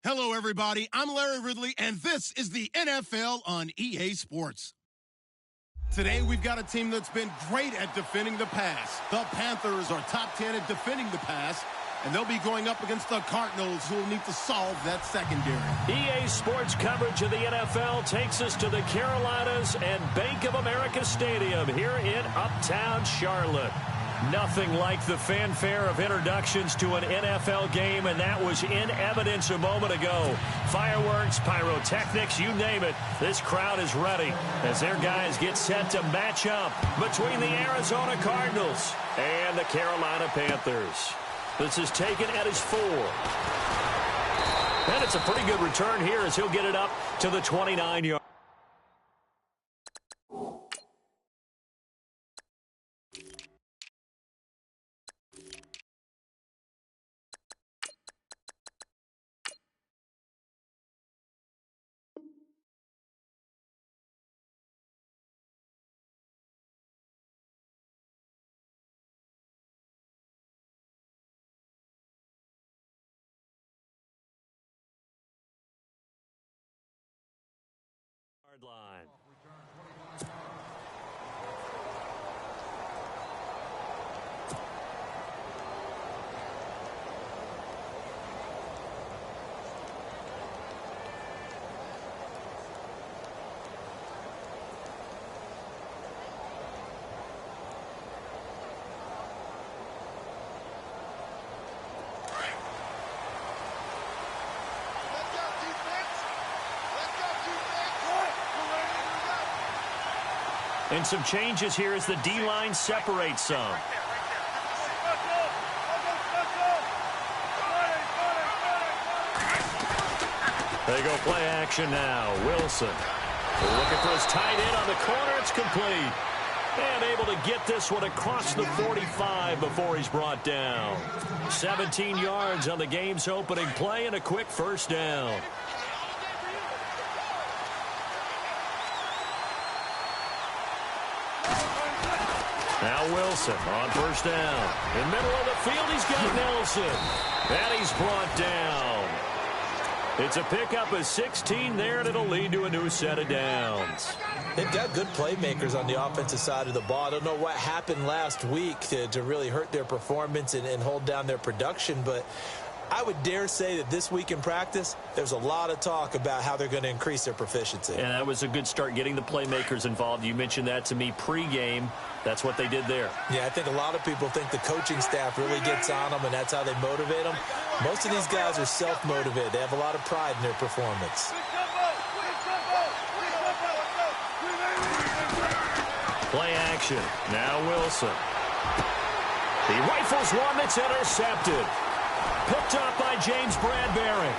Hello, everybody. I'm Larry Ridley, and this is the NFL on EA Sports. Today, we've got a team that's been great at defending the pass. The Panthers are top 10 at defending the pass, and they'll be going up against the Cardinals, who will need to solve that secondary. EA Sports coverage of the NFL takes us to the Carolinas and Bank of America Stadium here in Uptown Charlotte. Nothing like the fanfare of introductions to an NFL game, and that was in evidence a moment ago. Fireworks, pyrotechnics, you name it. This crowd is ready as their guys get set to match up between the Arizona Cardinals and the Carolina Panthers. This is taken at his 4. And it's a pretty good return here as he'll get it up to the 29-yard. Line. And some changes here as the D-line separates some. They go play action now. Wilson looking for his tight end on the corner. It's complete. And able to get this one across the 45 before he's brought down. 17 yards on the game's opening play and a quick first down. Now Wilson on first down. In the middle of the field, he's got Nelson. And he's brought down. It's a pickup of 16 there, and it'll lead to a new set of downs. They've got good playmakers on the offensive side of the ball. I don't know what happened last week to really hurt their performance and hold down their production, but I would dare say that this week in practice, there's a lot of talk about how they're going to increase their proficiency. And that was a good start getting the playmakers involved. You mentioned that to me pregame. That's what they did there. Yeah, I think a lot of people think the coaching staff really gets on them, and that's how they motivate them. Most of these guys are self-motivated. They have a lot of pride in their performance. Play action. Now Wilson. He rifles one that's intercepted. Picked up by James Bradbury.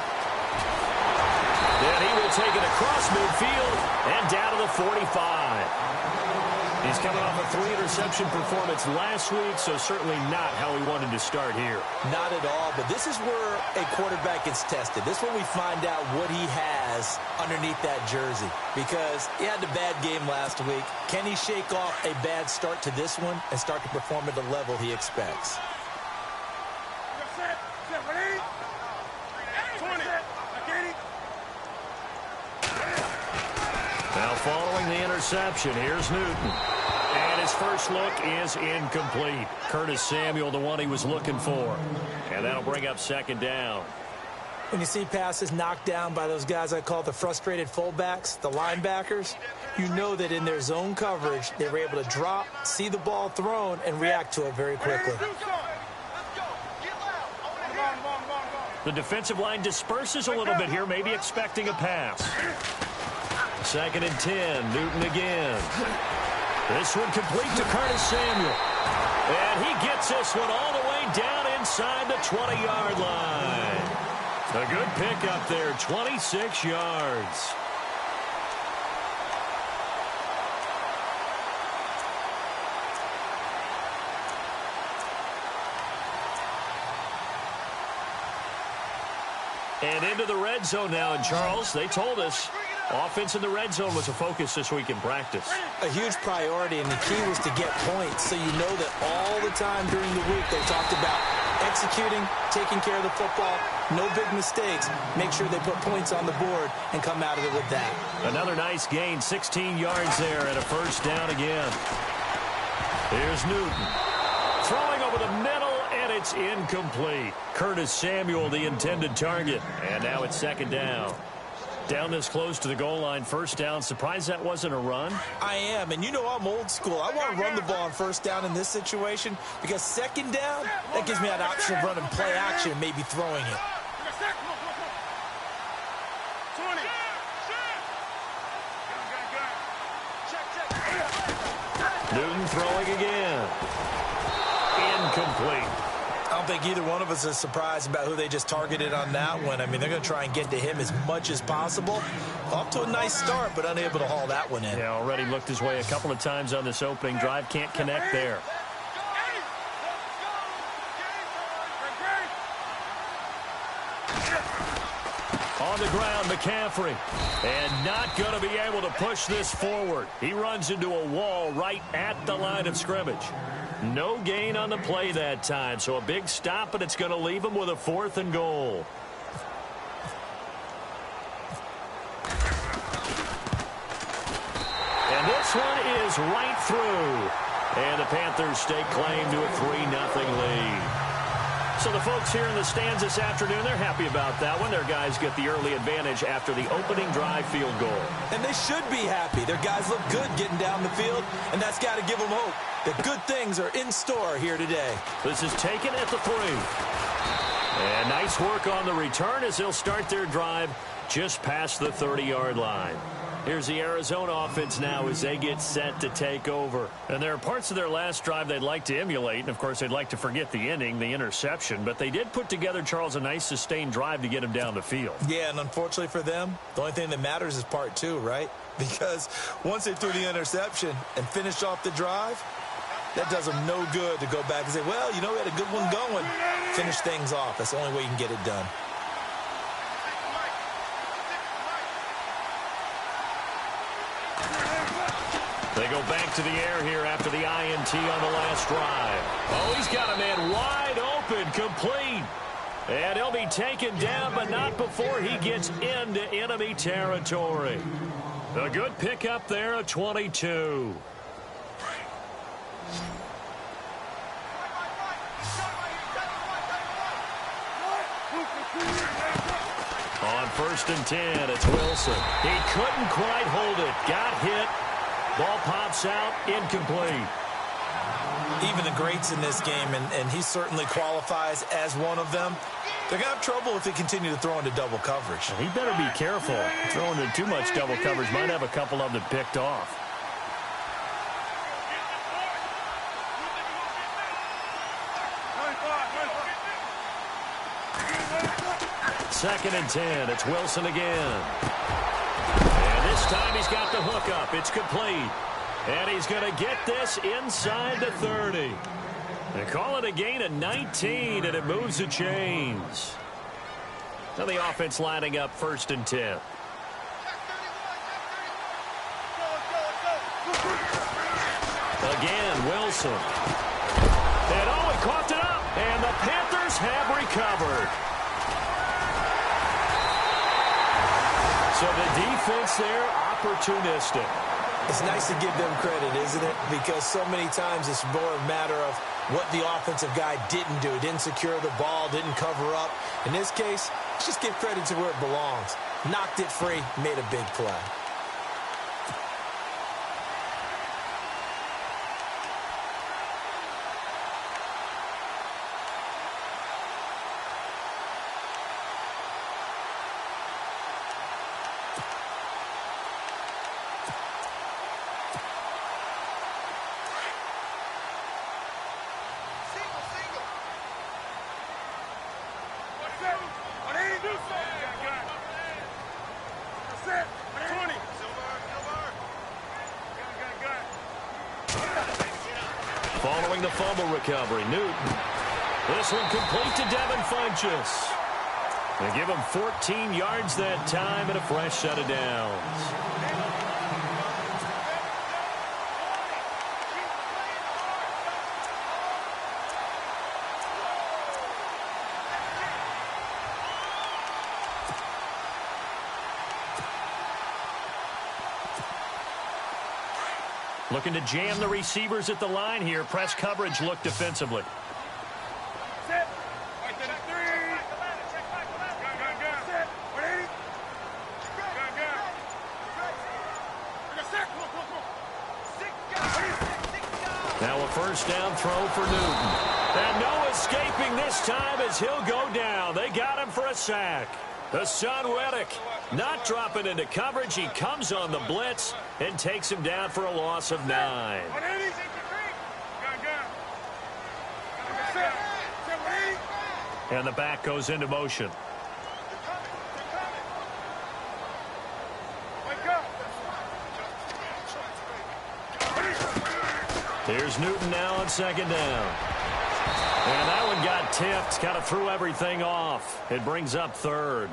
Then he will take it across midfield and down to the 45. He's coming off a 3-interception performance last week, so certainly not how he wanted to start here. Not at all, but this is where a quarterback gets tested. This is where we find out what he has underneath that jersey, because he had a bad game last week. Can he shake off a bad start to this one and start to perform at the level he expects? Now following the interception, here's Newton. And his first look is incomplete. Curtis Samuel, the one he was looking for. And that'll bring up second down. When you see passes knocked down by those guys I call the frustrated fullbacks, the linebackers, you know that in their zone coverage, they were able to drop, see the ball thrown, and react to it very quickly. The defensive line disperses a little bit here, maybe expecting a pass. 2nd and 10, Newton again. This one complete to Curtis Samuel. And he gets this one all the way down inside the 20-yard line. A good pickup there, 26 yards. And into the red zone now. And Charles, they told us offense in the red zone was a focus this week in practice. A huge priority, and the key was to get points. So you know that all the time during the week they talked about executing, taking care of the football, no big mistakes. Make sure they put points on the board and come out of it with that. Another nice gain, 16 yards there and a first down again. Here's Newton. Throwing over the middle, and it's incomplete. Curtis Samuel, the intended target. And now it's second down. Down this close to the goal line, first down. Surprised that wasn't a run? I am, and you know I'm old school. I want to run the ball on first down in this situation because second down, that gives me an option of running play action and maybe throwing it. Newton throwing again. Incomplete. I don't think either one of us is surprised about who they just targeted on that one. I mean, they're going to try and get to him as much as possible. Off to a nice start, but unable to haul that one in. Yeah, already looked his way a couple of times on this opening drive. Can't connect there. On the ground, McCaffrey. And not going to be able to push this forward. He runs into a wall right at the line of scrimmage. No gain on the play that time, so a big stop, and it's going to leave him with a 4th and goal. And this one is right through. And the Panthers stake claim to a 3-0 lead. So the folks here in the stands this afternoon, they're happy about that one. Their guys get the early advantage after the opening drive field goal. And they should be happy. Their guys look good getting down the field, and that's got to give them hope that good things are in store here today. This is taken at the 3. And nice work on the return as they'll start their drive just past the 30-yard line. Here's the Arizona offense now as they get set to take over. And there are parts of their last drive they'd like to emulate. And, of course, they'd like to forget the ending, the interception. But they did put together, Charles, a nice sustained drive to get him down the field. Yeah, and unfortunately for them, the only thing that matters is part 2, right? Because once they threw the interception and finished off the drive, that does them no good to go back and say, well, you know, we had a good one going. Finish things off. That's the only way you can get it done. They go back to the air here after the INT on the last drive. Oh, he's got a man wide open, complete. And he'll be taken down, but not before he gets into enemy territory. A good pickup there, a 22. On 1st and 10, it's Wilson. He couldn't quite hold it. Got hit. Ball pops out, incomplete. Even the greats in this game, and he certainly qualifies as one of them, they're going to have trouble if they continue to throw into double coverage. He better be careful. Throwing into too much double coverage might have a couple of them picked off. Second and 10, it's Wilson again. And this time he's got the hook up. It's complete. And he's going to get this inside the 30. They call it a gain of 19, and it moves the chains. Now the offense lining up 1st and 10. Again, Wilson. And oh, he coughed it up. And the Panthers have recovered. So the defense there, opportunistic. It's nice to give them credit, isn't it? Because so many times it's more a matter of what the offensive guy didn't do. Didn't secure the ball, didn't cover up. In this case, let's just give credit to where it belongs. Knocked it free, made a big play. Following the fumble recovery, Newton. This one complete to Devin Funchess. They give him 14 yards that time and a fresh set of downs. Looking to jam the receivers at the line here. Press coverage look defensively. Now a first down throw for Newton. And no escaping this time as he'll go down. They got him for a sack. Hassan Reddick not dropping into coverage. He comes on the blitz and takes him down for a loss of 9. And the back goes into motion. Here's Newton now on second down. And that one got tipped. Kind of threw everything off. It brings up third.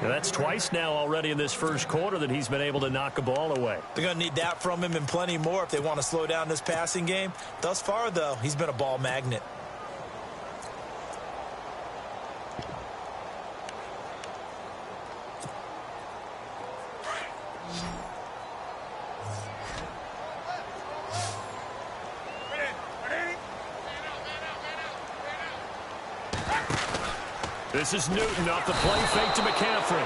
And that's twice now already in this first quarter that he's been able to knock a ball away. They're going to need that from him and plenty more if they want to slow down this passing game. Thus far, though, he's been a ball magnet. This is Newton off the play fake to McCaffrey.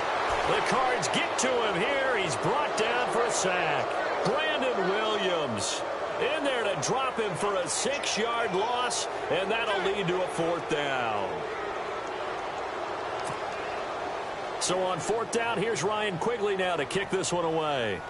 The Cards get to him here. He's brought down for a sack. Brandon Williams in there to drop him for a 6-yard loss, and that'll lead to a 4th down. So on 4th down, here's Ryan Quigley now to kick this one away.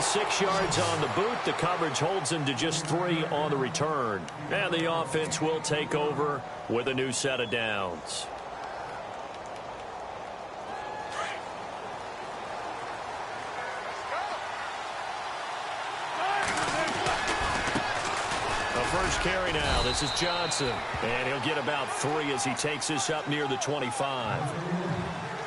Six yards on the boot. The coverage holds him to just 3 on the return. And the offense will take over with a new set of downs. The first carry now. This is Johnson. And he'll get about 3 as he takes this up near the 25.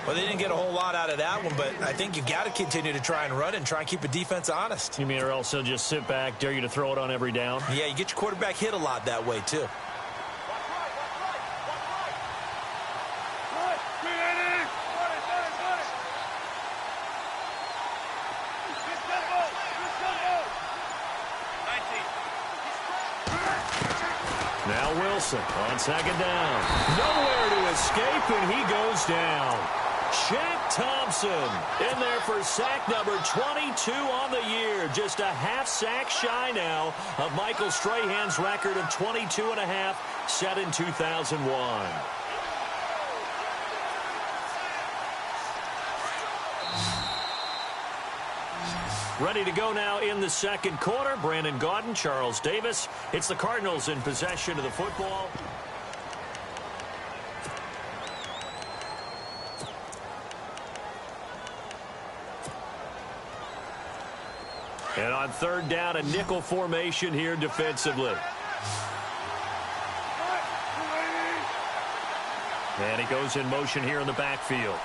Well, they didn't get a whole lot out of that one, but I think you got to continue to try and run and try and keep a defense honest. You mean or else they'll just sit back, dare you to throw it on every down? Yeah, you get your quarterback hit a lot that way, too. Now Wilson on second down. Nowhere to escape, and he goes down. Shaq Thompson in there for sack number 22 on the year. Just a half sack shy now of Michael Strahan's record of 22.5 set in 2001. Ready to go now in the second quarter. Brandon Gaudin, Charles Davis. It's the Cardinals in possession of the football. And on third down, a nickel formation here defensively. And he goes in motion here in the backfield.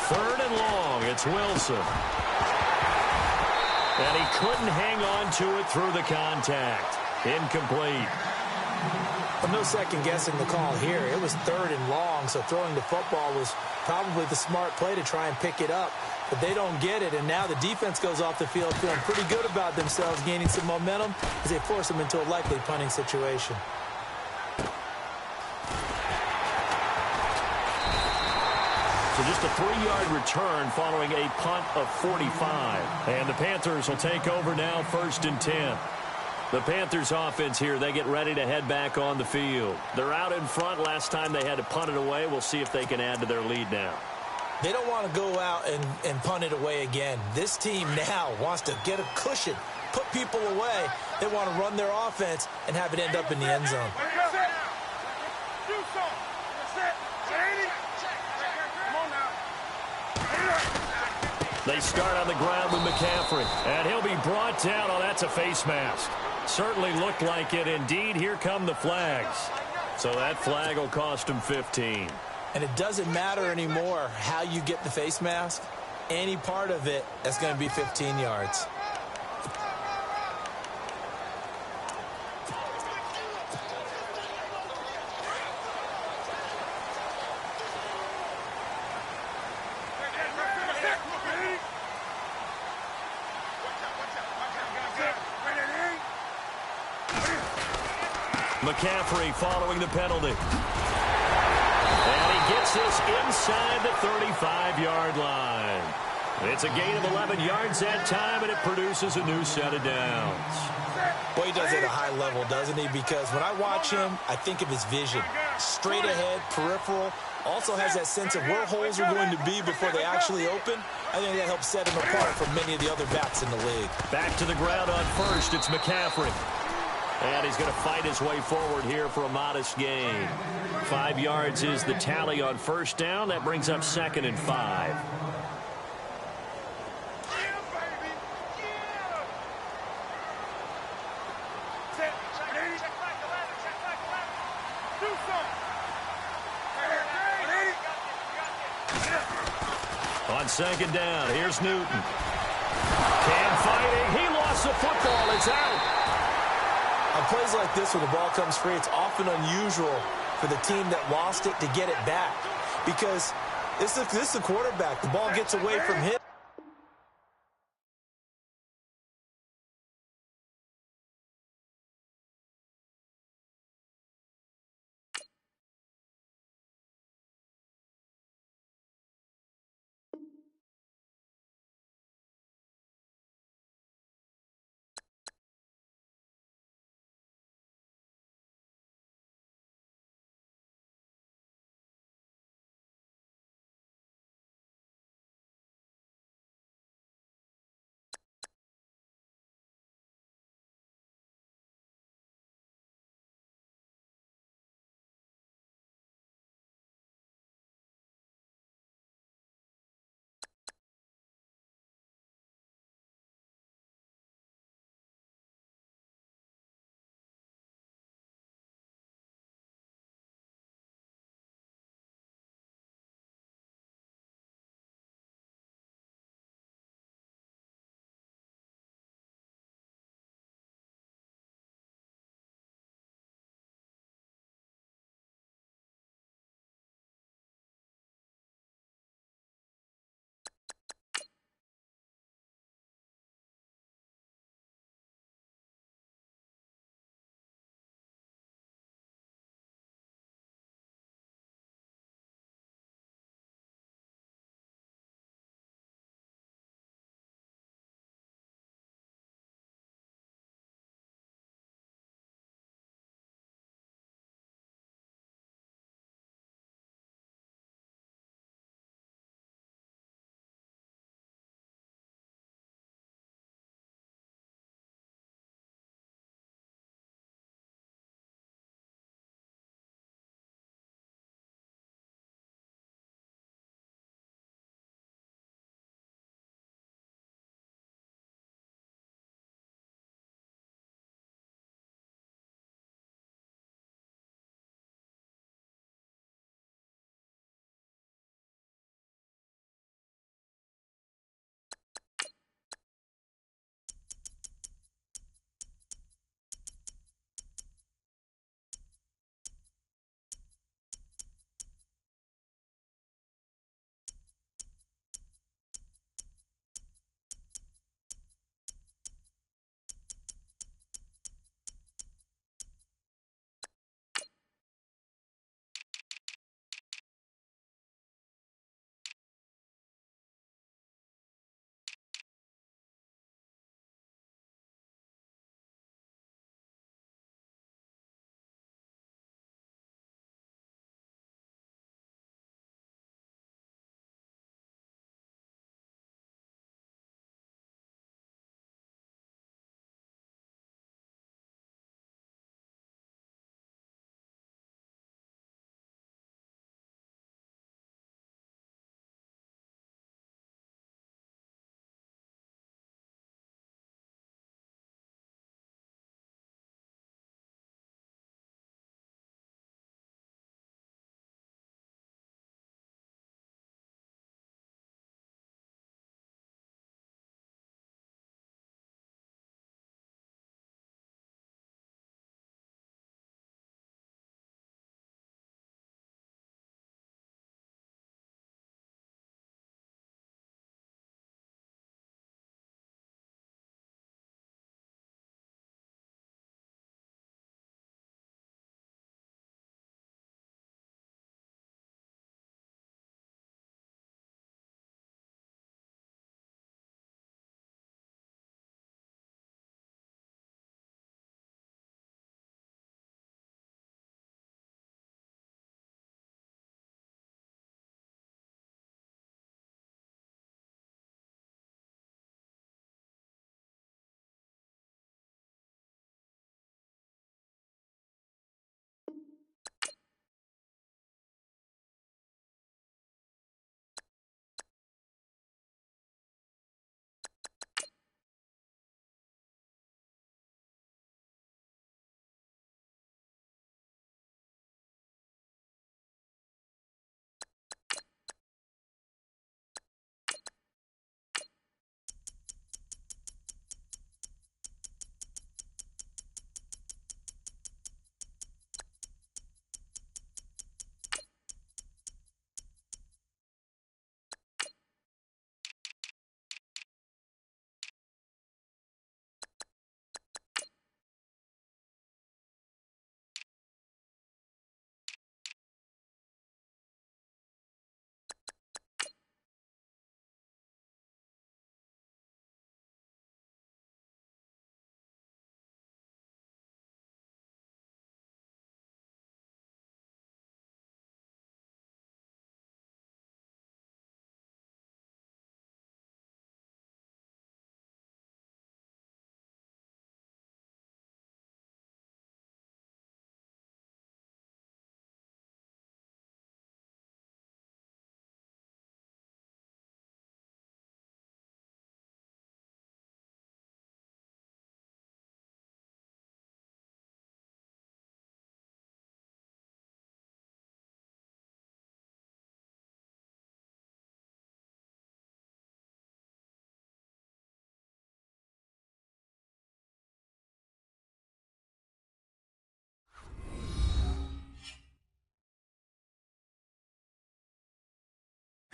Third and long, it's Wilson. And he couldn't hang on to it through the contact. Incomplete. Well, no second-guessing the call here. It was third and long, so throwing the football was probably the smart play to try and pick it up. But they don't get it, and now the defense goes off the field feeling pretty good about themselves, gaining some momentum as they force them into a likely punting situation. So just a 3-yard return following a punt of 45. And the Panthers will take over now, 1st and 10. The Panthers offense here, they get ready to head back on the field. They're out in front. Last time they had to punt it away. We'll see if they can add to their lead now. They don't want to go out and punt it away again. This team now wants to get a cushion, put people away. They want to run their offense and have it end up in the end zone. They start on the ground with McCaffrey, and he'll be brought down. Oh, that's a face mask. Certainly looked like it. Indeed, here come the flags. So that flag will cost him 15. And it doesn't matter anymore how you get the face mask. Any part of it, that's going to be 15 yards. McCaffrey following the penalty. And he gets this inside the 35-yard line. It's a gain of 11 yards that time, and it produces a new set of downs. Boy, he does it at a high level, doesn't he? Because when I watch him, I think of his vision. Straight ahead, peripheral. Also has that sense of where holes are going to be before they actually open. I think that helps set him apart from many of the other backs in the league. Back to the ground on first. It's McCaffrey. And he's going to fight his way forward here for a modest gain. 5 yards is the tally on first down. That brings up 2nd and 5. On 2nd down, here's Newton. Cam fighting. He lost the football. It's out. On plays like this, where the ball comes free, it's often unusual for the team that lost it to get it back. Because this is the quarterback. The ball gets away from him.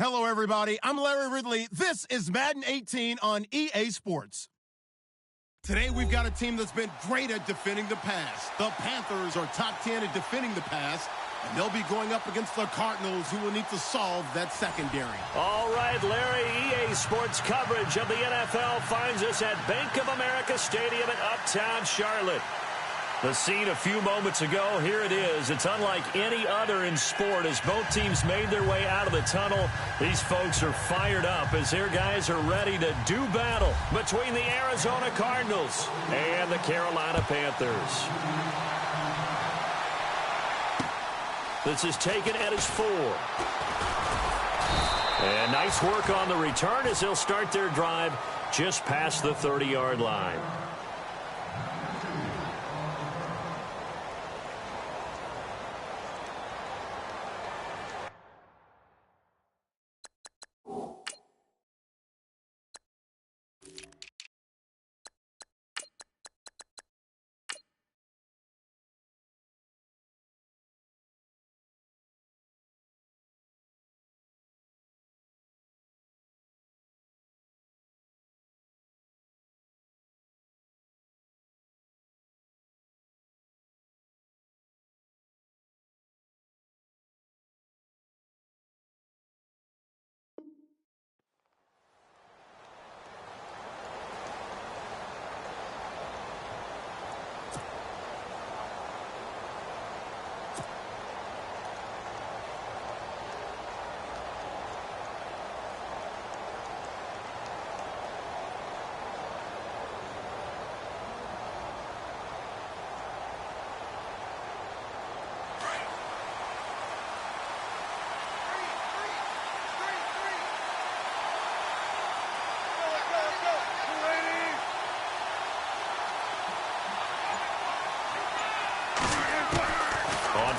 Hello, everybody. I'm Larry Ridley. This is Madden 18 on EA Sports. Today, we've got a team that's been great at defending the pass. The Panthers are top 10 at defending the pass, and they'll be going up against the Cardinals, who will need to solve that secondary. All right, Larry, EA Sports coverage of the NFL finds us at Bank of America Stadium in Uptown Charlotte. The scene a few moments ago, here it is. It's unlike any other in sport as both teams made their way out of the tunnel. These folks are fired up as their guys are ready to do battle between the Arizona Cardinals and the Carolina Panthers. This is taken at his 4. And nice work on the return as they'll start their drive just past the 30-yard line.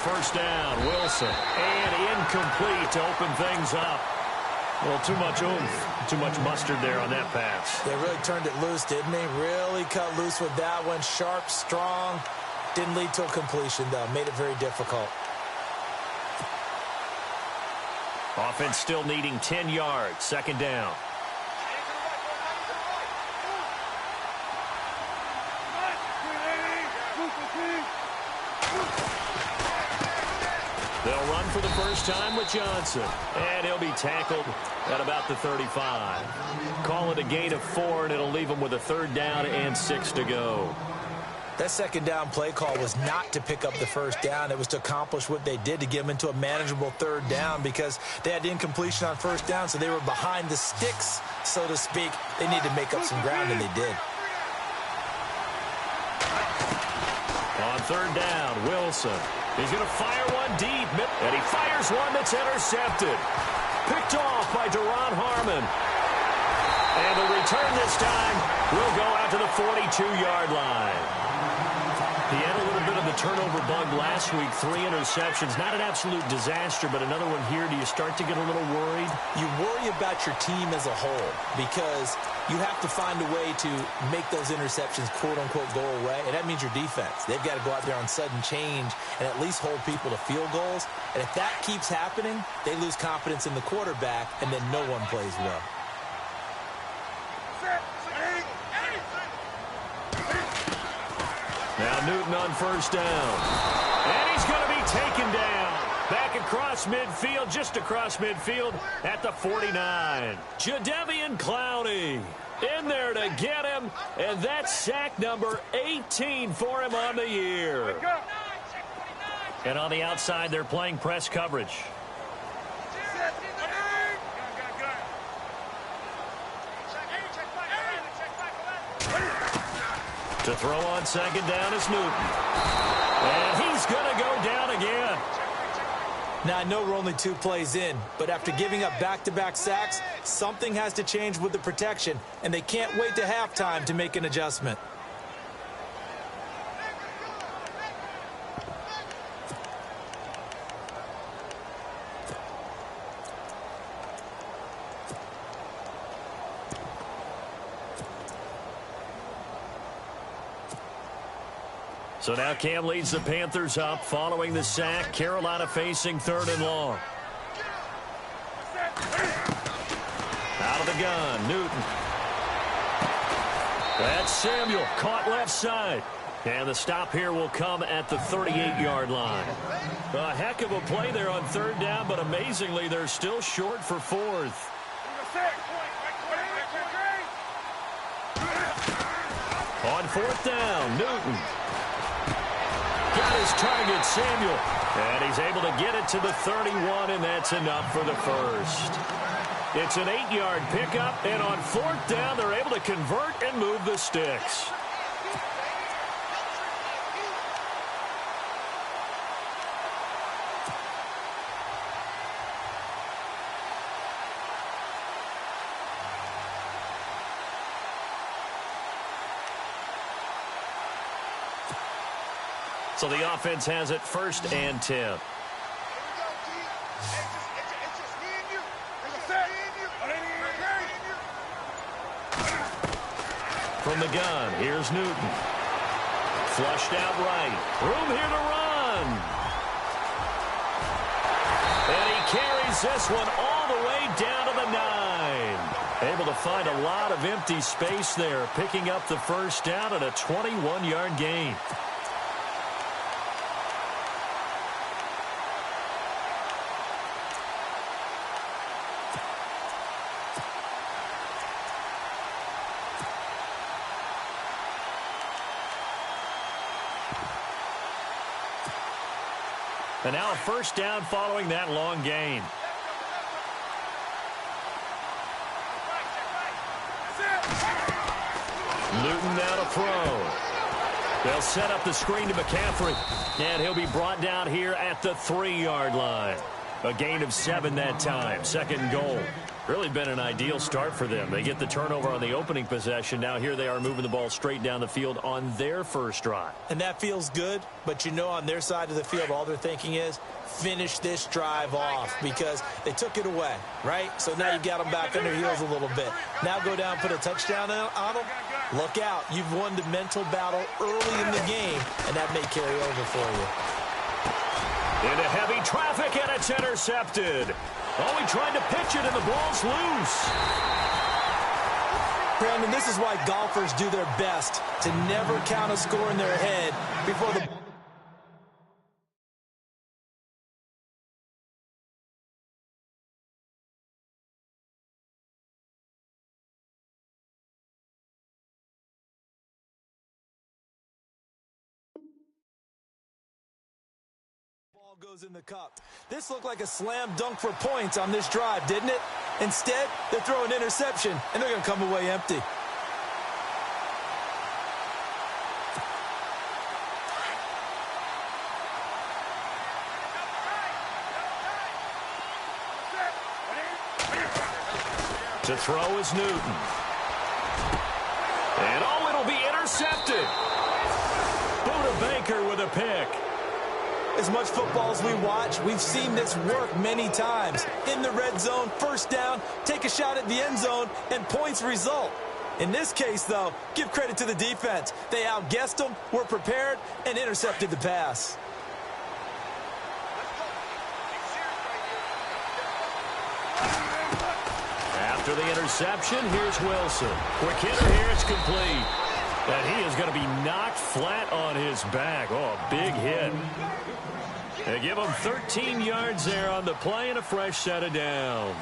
First down, Wilson, and incomplete to open things up. Well, too much oomph, too much mustard there on that pass. They really turned it loose, didn't they? Really cut loose with that one. Sharp, strong. Didn't lead to a completion, though. Made it very difficult. Offense still needing 10 yards. Second down. They'll run for the first time with Johnson. And he'll be tackled at about the 35. Call it a gain of 4, and it'll leave him with a 3rd down and 6 to go. That second down play call was not to pick up the first down. It was to accomplish what they did, to get them into a manageable 3rd down, because they had incompletion on first down, so they were behind the sticks, so to speak. They needed to make up some ground, and they did. On 3rd down, Wilson. He's going to fire one deep, and he fires one that's intercepted. Picked off by Duron Harmon. And the return this time will go out to the 42-yard line. He had a little bit of the turnover bug last week, 3 interceptions. Not an absolute disaster, but another one here. Do you start to get a little worried? You worry about your team as a whole because you have to find a way to make those interceptions, quote-unquote, go away, and that means your defense. They've got to go out there on sudden change and at least hold people to field goals. And if that keeps happening, they lose confidence in the quarterback, and then no one plays well. Now Newton on first down. And he's going to be taken down. Back across midfield, just across midfield at the 49. Jadeveon Clowney in there to get him. And that's sack number 18 for him on the year. And on the outside, they're playing press coverage. To throw on second down is Newton. And he's going to go down again. Now, I know we're only 2 plays in, but after giving up back-to-back sacks, something has to change with the protection, and they can't wait to halftime to make an adjustment. So now Cam leads the Panthers up following the sack. Carolina facing 3rd and long. Out of the gun, Newton. That's Samuel, caught left side. And the stop here will come at the 38-yard line. A heck of a play there on third down, but amazingly, they're still short for fourth. On fourth down, Newton. Got his target, Samuel. And he's able to get it to the 31, and that's enough for the first. It's an 8-yard pickup, and on fourth down, they're able to convert and move the sticks. So the offense has it first and 10. From the gun, here's Newton. Flushed out right. Room here to run. And he carries this one all the way down to the 9. Able to find a lot of empty space there, picking up the first down at a 21-yard gain. And now a first down following that long gain. Newton now to throw. They'll set up the screen to McCaffrey. And he'll be brought down here at the 3-yard line. A gain of 7 that time. Second goal. Really been an ideal start for them. They get the turnover on the opening possession. Now here they are moving the ball straight down the field on their first drive. And that feels good, but you know on their side of the field, all they're thinking is finish this drive off because they took it away, right? So now you've got them back on their heels a little bit. Now go down, put a touchdown on them. Look out. You've won the mental battle early in the game, and that may carry over for you. Into heavy traffic, and it's intercepted. Oh, he tried to pitch it, and the ball's loose. Brandon, this is why golfers do their best to never count a score in their head before the goes in the cup. This looked like a slam dunk for points on this drive, didn't it? Instead, they're throwing interception, and they're going to come away empty. To throw is Newton. And oh, it'll be intercepted. Buda Baker with a pick. As much football as we watch, we've seen this work many times. In the red zone, first down, take a shot at the end zone, and points result. In this case, though, give credit to the defense. They outguessed them, were prepared, and intercepted the pass. After the interception, here's Wilson. Quick hitter here, it's complete. And he is going to be knocked flat on his back. Oh, a big hit. They give him 13 yards there on the play and a fresh set of downs.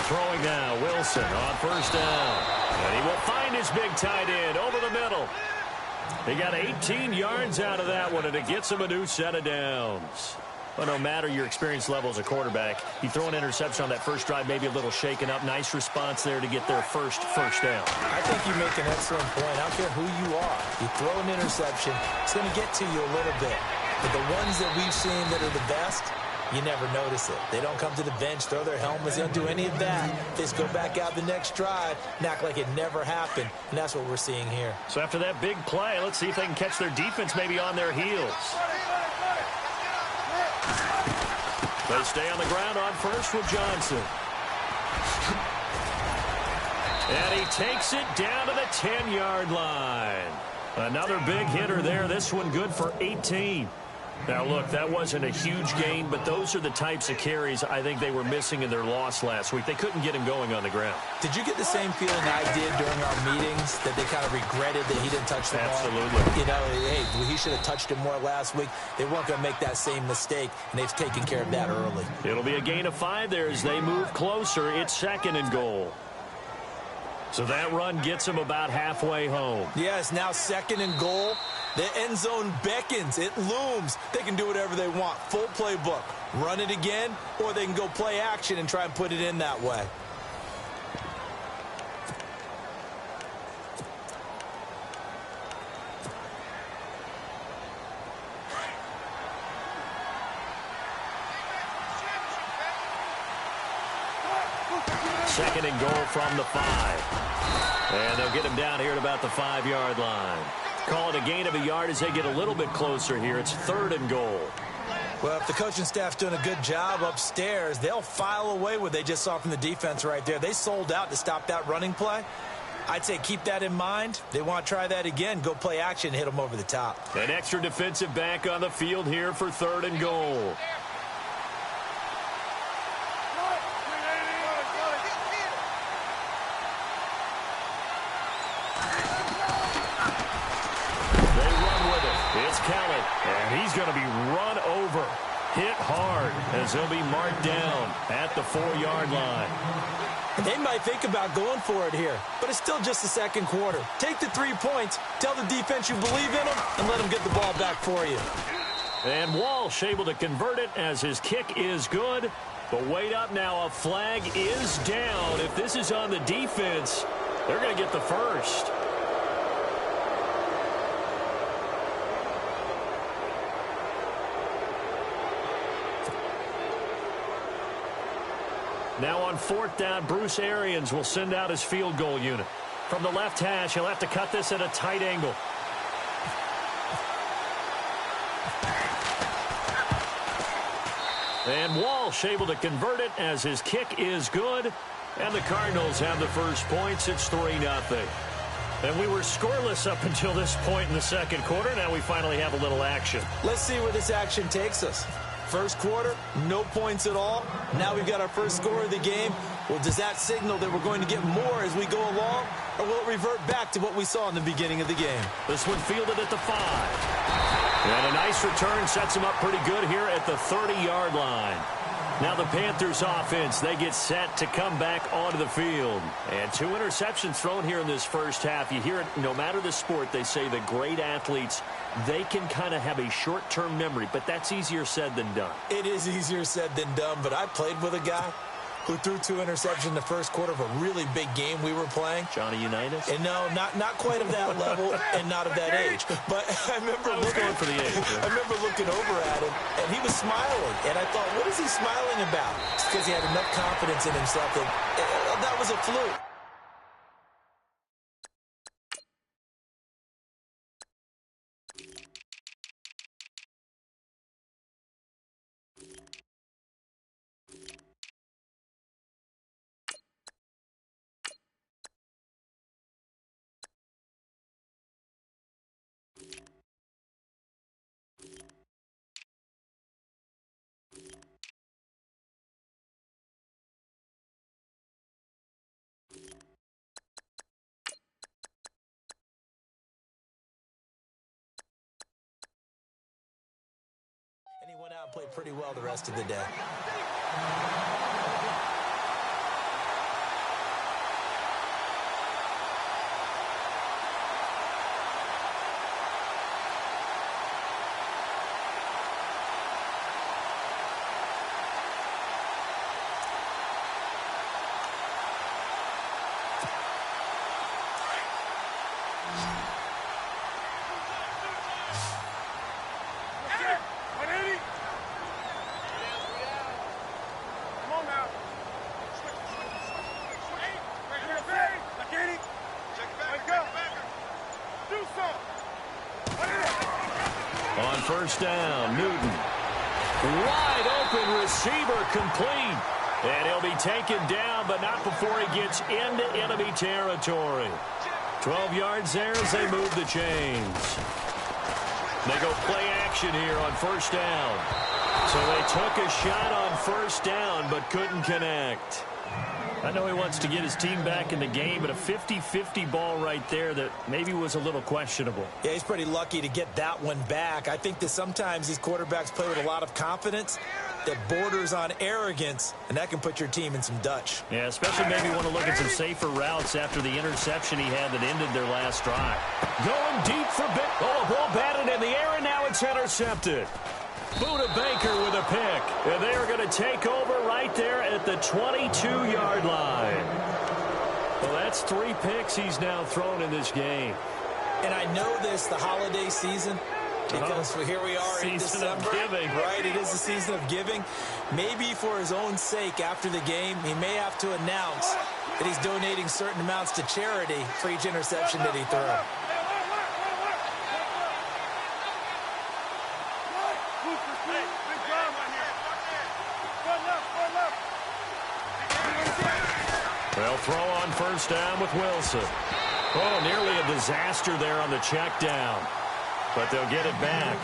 Throwing now, Wilson on first down. And he will find his big tight end over the middle. He got 18 yards out of that one, and it gets him a new set of downs. But no matter your experience level as a quarterback, you throw an interception on that first drive, maybe a little shaken up. Nice response there to get their first down. I think you make an excellent point. I don't care who you are. You throw an interception, it's going to get to you a little bit. But the ones that we've seen that are the best, you never notice it. They don't come to the bench, throw their helmets, they don't do any of that. They just go back out the next drive and act like it never happened. And that's what we're seeing here. So after that big play, let's see if they can catch their defense maybe on their heels. They stay on the ground on first with Johnson. And he takes it down to the 10-yard line. Another big hitter there. This one good for 18. Now, look, that wasn't a huge gain, but those are the types of carries I think they were missing in their loss last week. They couldn't get him going on the ground. Did you get the same feeling I did during our meetings, that they kind of regretted that he didn't touch the ball? Absolutely. You know, hey, he should have touched it more last week. They weren't going to make that same mistake, and they've taken care of that early. It'll be a gain of 5 there as they move closer. It's 2nd and goal. So that run gets him about halfway home. Yes, now 2nd and goal. The end zone beckons. It looms. They can do whatever they want. Full playbook. Run it again, or they can go play action and try and put it in that way. Second and goal from the 5. And they'll get him down here at about the 5-yard line. Call it a gain of a yard as they get a little bit closer here. It's 3rd and goal. Well, if the coaching staff's doing a good job upstairs, they'll file away what they just saw from the defense right there. They sold out to stop that running play. I'd say keep that in mind. They want to try that again. Go play action, hit them over the top. An extra defensive back on the field here for 3rd and goal. And he's going to be run over, hit hard, as he'll be marked down at the 4-yard line. They might think about going for it here, but it's still just the 2nd quarter. Take the 3 points, tell the defense you believe in them, and let them get the ball back for you. And Walsh able to convert it as his kick is good. But wait up now, a flag is down. If this is on the defense, they're going to get the first. Now on 4th down, Bruce Arians will send out his field goal unit. From the left hash, he'll have to cut this at a tight angle. And Walsh able to convert it as his kick is good. And the Cardinals have the first points. It's 3-0. And we were scoreless up until this point in the 2nd quarter. Now we finally have a little action. Let's see where this action takes us. First quarter, no points at all. Now we've got our first score of the game. Well, does that signal that we're going to get more as we go along, or will it revert back to what we saw in the beginning of the game? This one fielded at the 5. And a nice return sets him up pretty good here at the 30-yard line. Now the Panthers offense, they get set to come back onto the field. And 2 interceptions thrown here in this first half. You hear it, no matter the sport, they say the great athletes, they can kind of have a short-term memory, but that's easier said than done. It is easier said than done, but I played with a guy who threw 2 interceptions in the first quarter of a really big game we were playing. Johnny Unitas? And no, not quite of that level and not of that age. But I remember going for the age. Yeah. I remember looking over at him, and he was smiling. And I thought, what is he smiling about? It's because he had enough confidence in himself that was a fluke. And he went out and played pretty well the rest of the day. On first down, Newton. Wide open receiver complete. And he'll be taken down, but not before he gets into enemy territory. 12 yards there as they move the chains. They go play action here on first down. So they took a shot on first down, but couldn't connect. I know he wants to get his team back in the game, but a 50-50 ball right there that maybe was a little questionable. Yeah, he's pretty lucky to get that one back. I think that sometimes these quarterbacks play with a lot of confidence that borders on arrogance, and that can put your team in some Dutch. Yeah, especially maybe want to look at some safer routes after the interception he had that ended their last drive. Going deep for Big. Oh, a ball batted in the air, and now it's intercepted. Buda Baker with a pick. And they are going to take over right there at the 22-yard line. Well, that's 3 picks he's now thrown in this game. And I know this, the holiday season, because here we are in December. Season of giving. Right, it is the season of giving. Maybe for his own sake after the game, he may have to announce that he's donating certain amounts to charity for each interception that he throws. They'll throw on first down with Wilson. Oh, nearly a disaster there on the check down. But they'll get it back.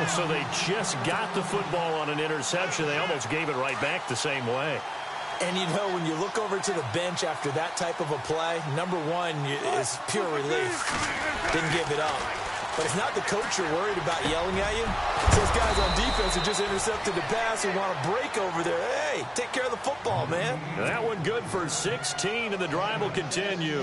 So they just got the football on an interception. They almost gave it right back the same way. And, you know, when you look over to the bench after that type of a play, number one is pure relief. Didn't give it up. But it's not the coach you're worried about yelling at you. It's those guys on defense who just intercepted the pass who want to break over there. Hey, take care of the football, man. That one good for 16, and the drive will continue.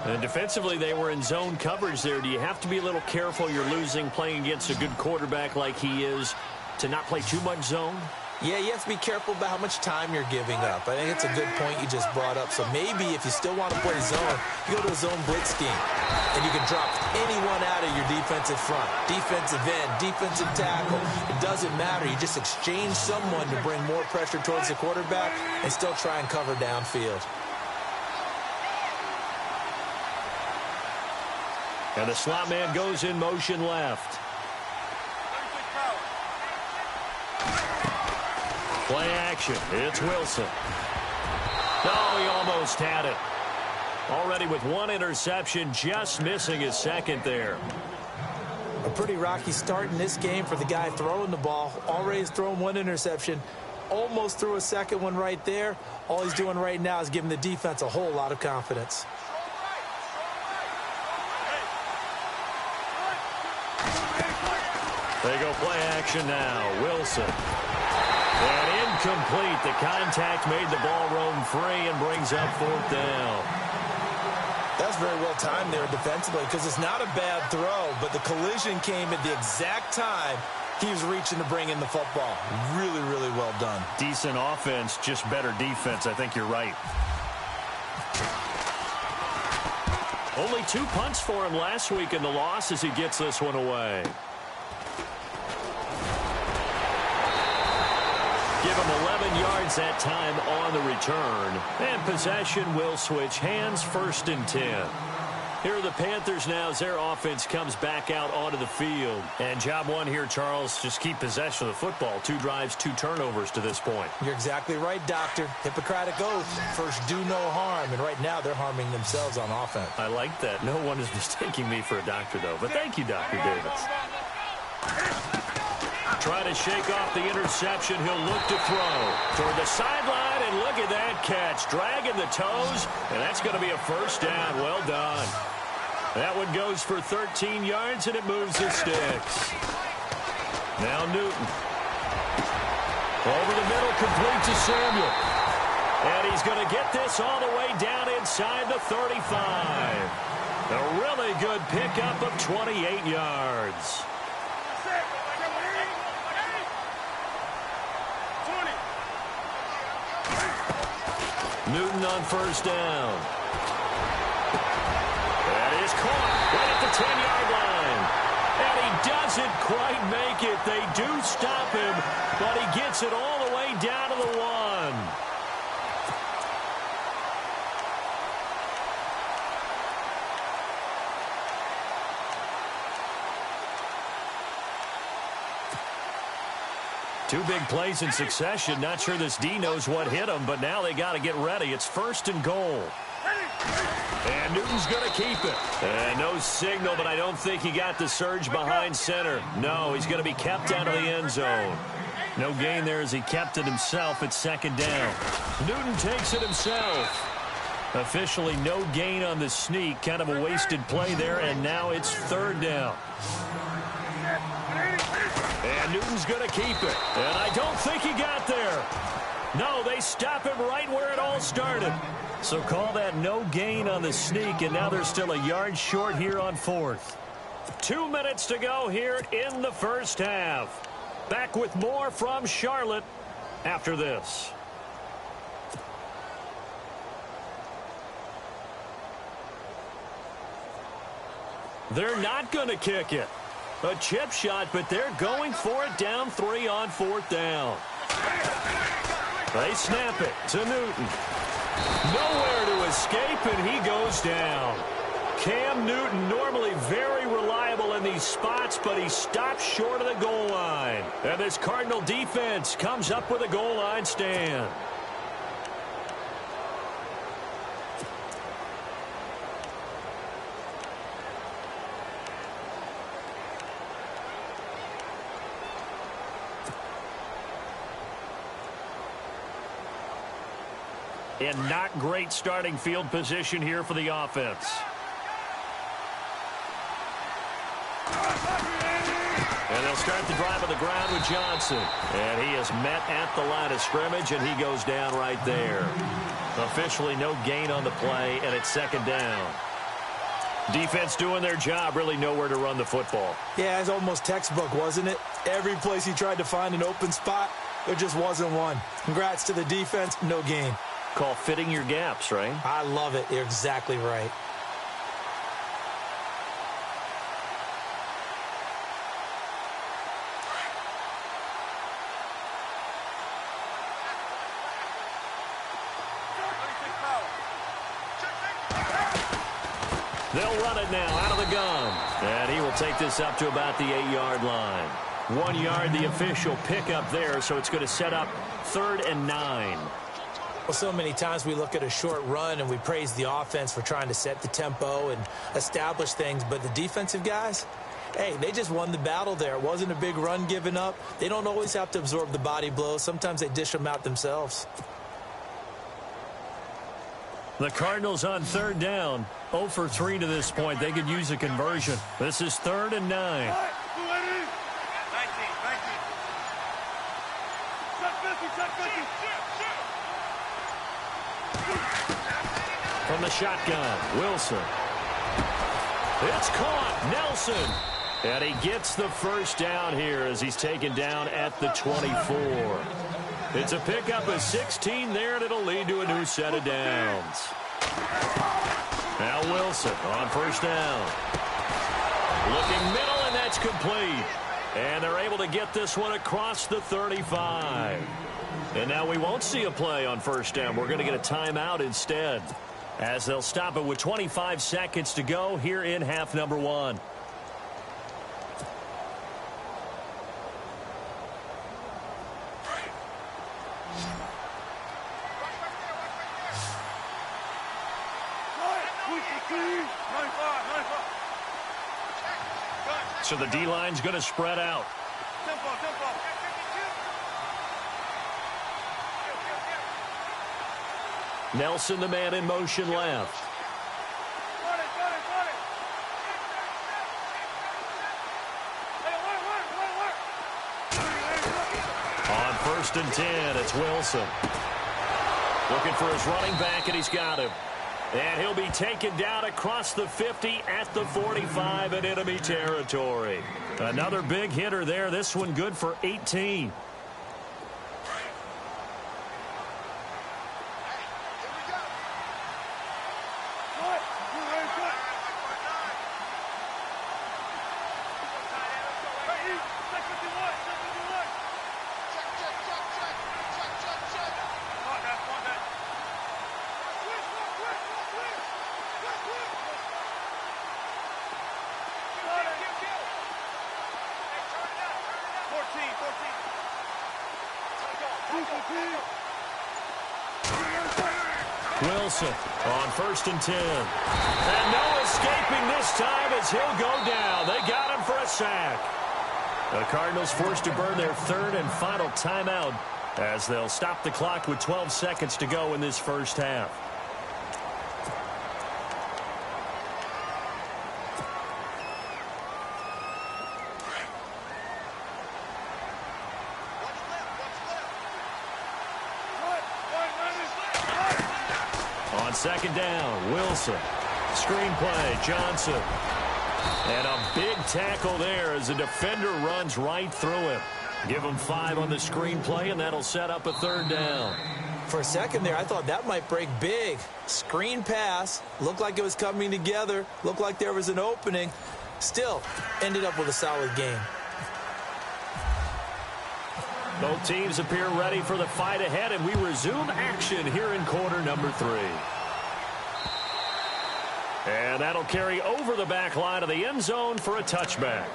And defensively, they were in zone coverage there. Do you have to be a little careful? You're losing playing against a good quarterback like he is to not play too much zone? Yeah, you have to be careful about how much time you're giving up. I think it's a good point you just brought up. So maybe if you still want to play zone, you go to a zone blitz scheme. And you can drop anyone out of your defensive front. Defensive end, defensive tackle. It doesn't matter. You just exchange someone to bring more pressure towards the quarterback and still try and cover downfield. And the slot man goes in motion left. Play action. It's Wilson. No, he almost had it. Already with one interception, just missing his second there. A pretty rocky start in this game for the guy throwing the ball. Already has thrown one interception. Almost threw a second one right there. All he's doing right now is giving the defense a whole lot of confidence. They go play action now. Wilson. And incomplete. The contact made the ball roam free and brings up fourth down. That's very well timed there defensively because it's not a bad throw, but the collision came at the exact time he was reaching to bring in the football. Really, really well done. Decent offense, just better defense. I think you're right. Only 2 punts for him last week in the loss as he gets this one away. Give him 11 yards that time on the return. And possession will switch hands, 1st and 10. Here are the Panthers now as their offense comes back out onto the field. And job one here, Charles, just keep possession of the football. 2 drives, 2 turnovers to this point. You're exactly right, Doctor. Hippocratic oath. First, do no harm. And right now, they're harming themselves on offense. I like that. No one is mistaking me for a doctor, though. But thank you, Dr. Davis. Try to shake off the interception. He'll look to throw toward the sideline, and look at that catch. Dragging the toes, and that's going to be a first down. Well done. That one goes for 13 yards, and it moves the sticks. Now Newton. Over the middle, complete to Samuel. And he's going to get this all the way down inside the 35. A really good pickup of 28 yards. Newton on first down. That is caught right at the 10-yard line. And he doesn't quite make it. They do stop him, but he gets it all the way down to the 1. Two big plays in succession. Not sure this D knows what hit him, but now they got to get ready. It's 1st and goal. And Newton's going to keep it. And no signal, but I don't think he got the surge behind center. No, he's going to be kept out of the end zone. No gain there as he kept it himself at 2nd down. Newton takes it himself. Officially no gain on the sneak. Kind of a wasted play there, and now it's 3rd down. And Newton's going to keep it. And I don't think he got there. No, they stop him right where it all started. So call that no gain on the sneak, and now they're still a yard short here on 4th. 2 minutes to go here in the first half. Back with more from Charlotte after this. They're not going to kick it. A chip shot, but they're going for it down 3 on 4th down. They snap it to Newton. Nowhere to escape, and he goes down. Cam Newton, normally very reliable in these spots, but he stops short of the goal line. And this Cardinal defense comes up with a goal line stand. And not great starting field position here for the offense. And they'll start the drive on the ground with Johnson. And he is met at the line of scrimmage, and he goes down right there. Officially no gain on the play, and it's 2nd down. Defense doing their job, really nowhere to run the football. Yeah, it's almost textbook, wasn't it? Every place he tried to find an open spot, there just wasn't one. Congrats to the defense, no gain. Call fitting your gaps, right? I love it. You're exactly right. They'll run it now out of the gun. And he will take this up to about the 8-yard line. 1 yard, the official pickup there, so it's going to set up 3rd and 9. Well, so many times we look at a short run and we praise the offense for trying to set the tempo and establish things, but the defensive guys, hey, they just won the battle there. It wasn't a big run given up. They don't always have to absorb the body blows. Sometimes they dish them out themselves. The Cardinals on 3rd down, 0 for 3 to this point. They could use a conversion. This is 3rd and 9. From the shotgun, Wilson. It's caught, Nelson. And he gets the first down here as he's taken down at the 24. It's a pickup of 16 there, and it'll lead to a new set of downs. Now Wilson on 1st down. Looking middle, and that's complete. And they're able to get this one across the 35. And now we won't see a play on 1st down. We're going to get a timeout instead, as they'll stop it with 25 seconds to go here in half number 1. So the D-line's going to spread out. Nelson, the man in motion left. On 1st and 10, it's Wilson. Looking for his running back, and he's got him. And he'll be taken down across the 50 at the 45 in enemy territory. Another big hitter there. This one good for 18. Wilson on 1st and 10. And no escaping this time as he'll go down. They got him for a sack. The Cardinals forced to burn their 3rd and final timeout as they'll stop the clock with 12 seconds to go in this first half. On 2nd down, Wilson. Screen play, Johnson. And a big tackle there as the defender runs right through him. Give him 5 on the screen play, and that'll set up a 3rd down. For a second there, I thought that might break big. Screen pass. Looked like it was coming together. Looked like there was an opening. Still, ended up with a solid game. Both teams appear ready for the fight ahead, and we resume action here in quarter number 3. And that'll carry over the back line of the end zone for a touchback.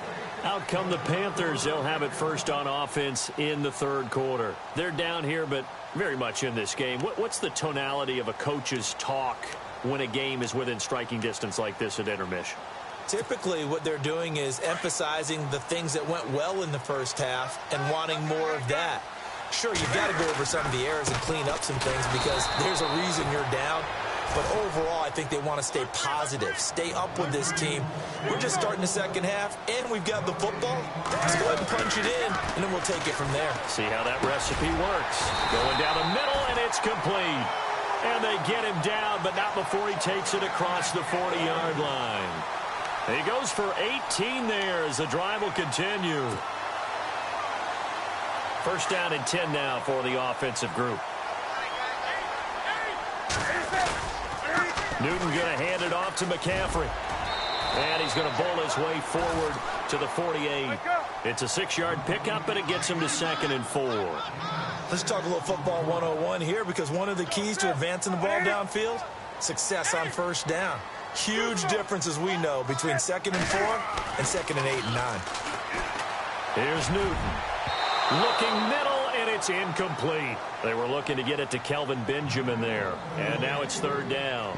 Out come the Panthers. They'll have it first on offense in the 3rd quarter. They're down here, but very much in this game. What's the tonality of a coach's talk when a game is within striking distance like this at intermission? Typically, what they're doing is emphasizing the things that went well in the first half and wanting more of that. Sure, you've got to go over some of the errors and clean up some things because there's a reason you're down. But overall, I think they want to stay positive, stay up with this team. We're just starting the second half, and we've got the football. Let's go ahead and punch it in, and then we'll take it from there. See how that recipe works. Going down the middle, and it's complete. And they get him down, but not before he takes it across the 40-yard line. He goes for 18 there as the drive will continue. First down and 10 now for the offensive group. Newton going to hand it off to McCaffrey. And he's going to bowl his way forward to the 48. It's a 6-yard pickup, and it gets him to 2nd and 4. Let's talk a little football 101 here because one of the keys to advancing the ball downfield, success on first down. Huge difference, as we know, between 2nd and 4 and 2nd and 8 and 9. Here's Newton. Looking middle, and it's incomplete. They were looking to get it to Kelvin Benjamin there. And now it's 3rd down.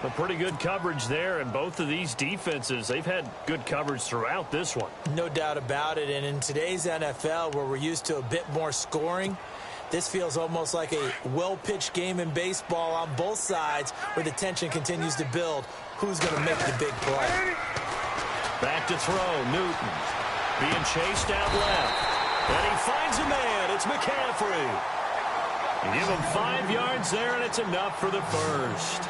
A pretty good coverage there, and both of these defenses, they've had good coverage throughout this one. No doubt about it, and in today's NFL, where we're used to a bit more scoring, this feels almost like a well-pitched game in baseball on both sides where the tension continues to build. Who's going to make the big play? Back to throw, Newton. Being chased out left. And he finds a man. It's McCaffrey. Give him 5 yards there, and it's enough for the first.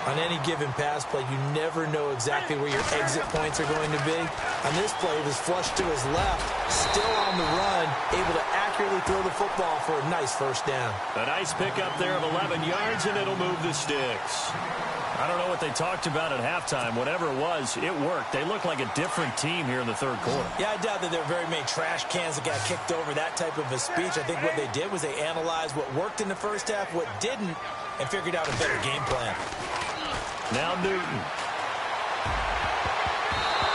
On any given pass play, you never know exactly where your exit points are going to be. On this play, it was flushed to his left, still on the run, able to accurately throw the football for a nice first down. A nice pickup there of 11 yards, and it'll move the sticks. I don't know what they talked about at halftime. Whatever it was, it worked. They look like a different team here in the 3rd quarter. Yeah, I doubt that there are very many trash cans that got kicked over, that type of a speech. I think what they did was they analyzed what worked in the first half, what didn't, and figured out a better game plan. Now Newton.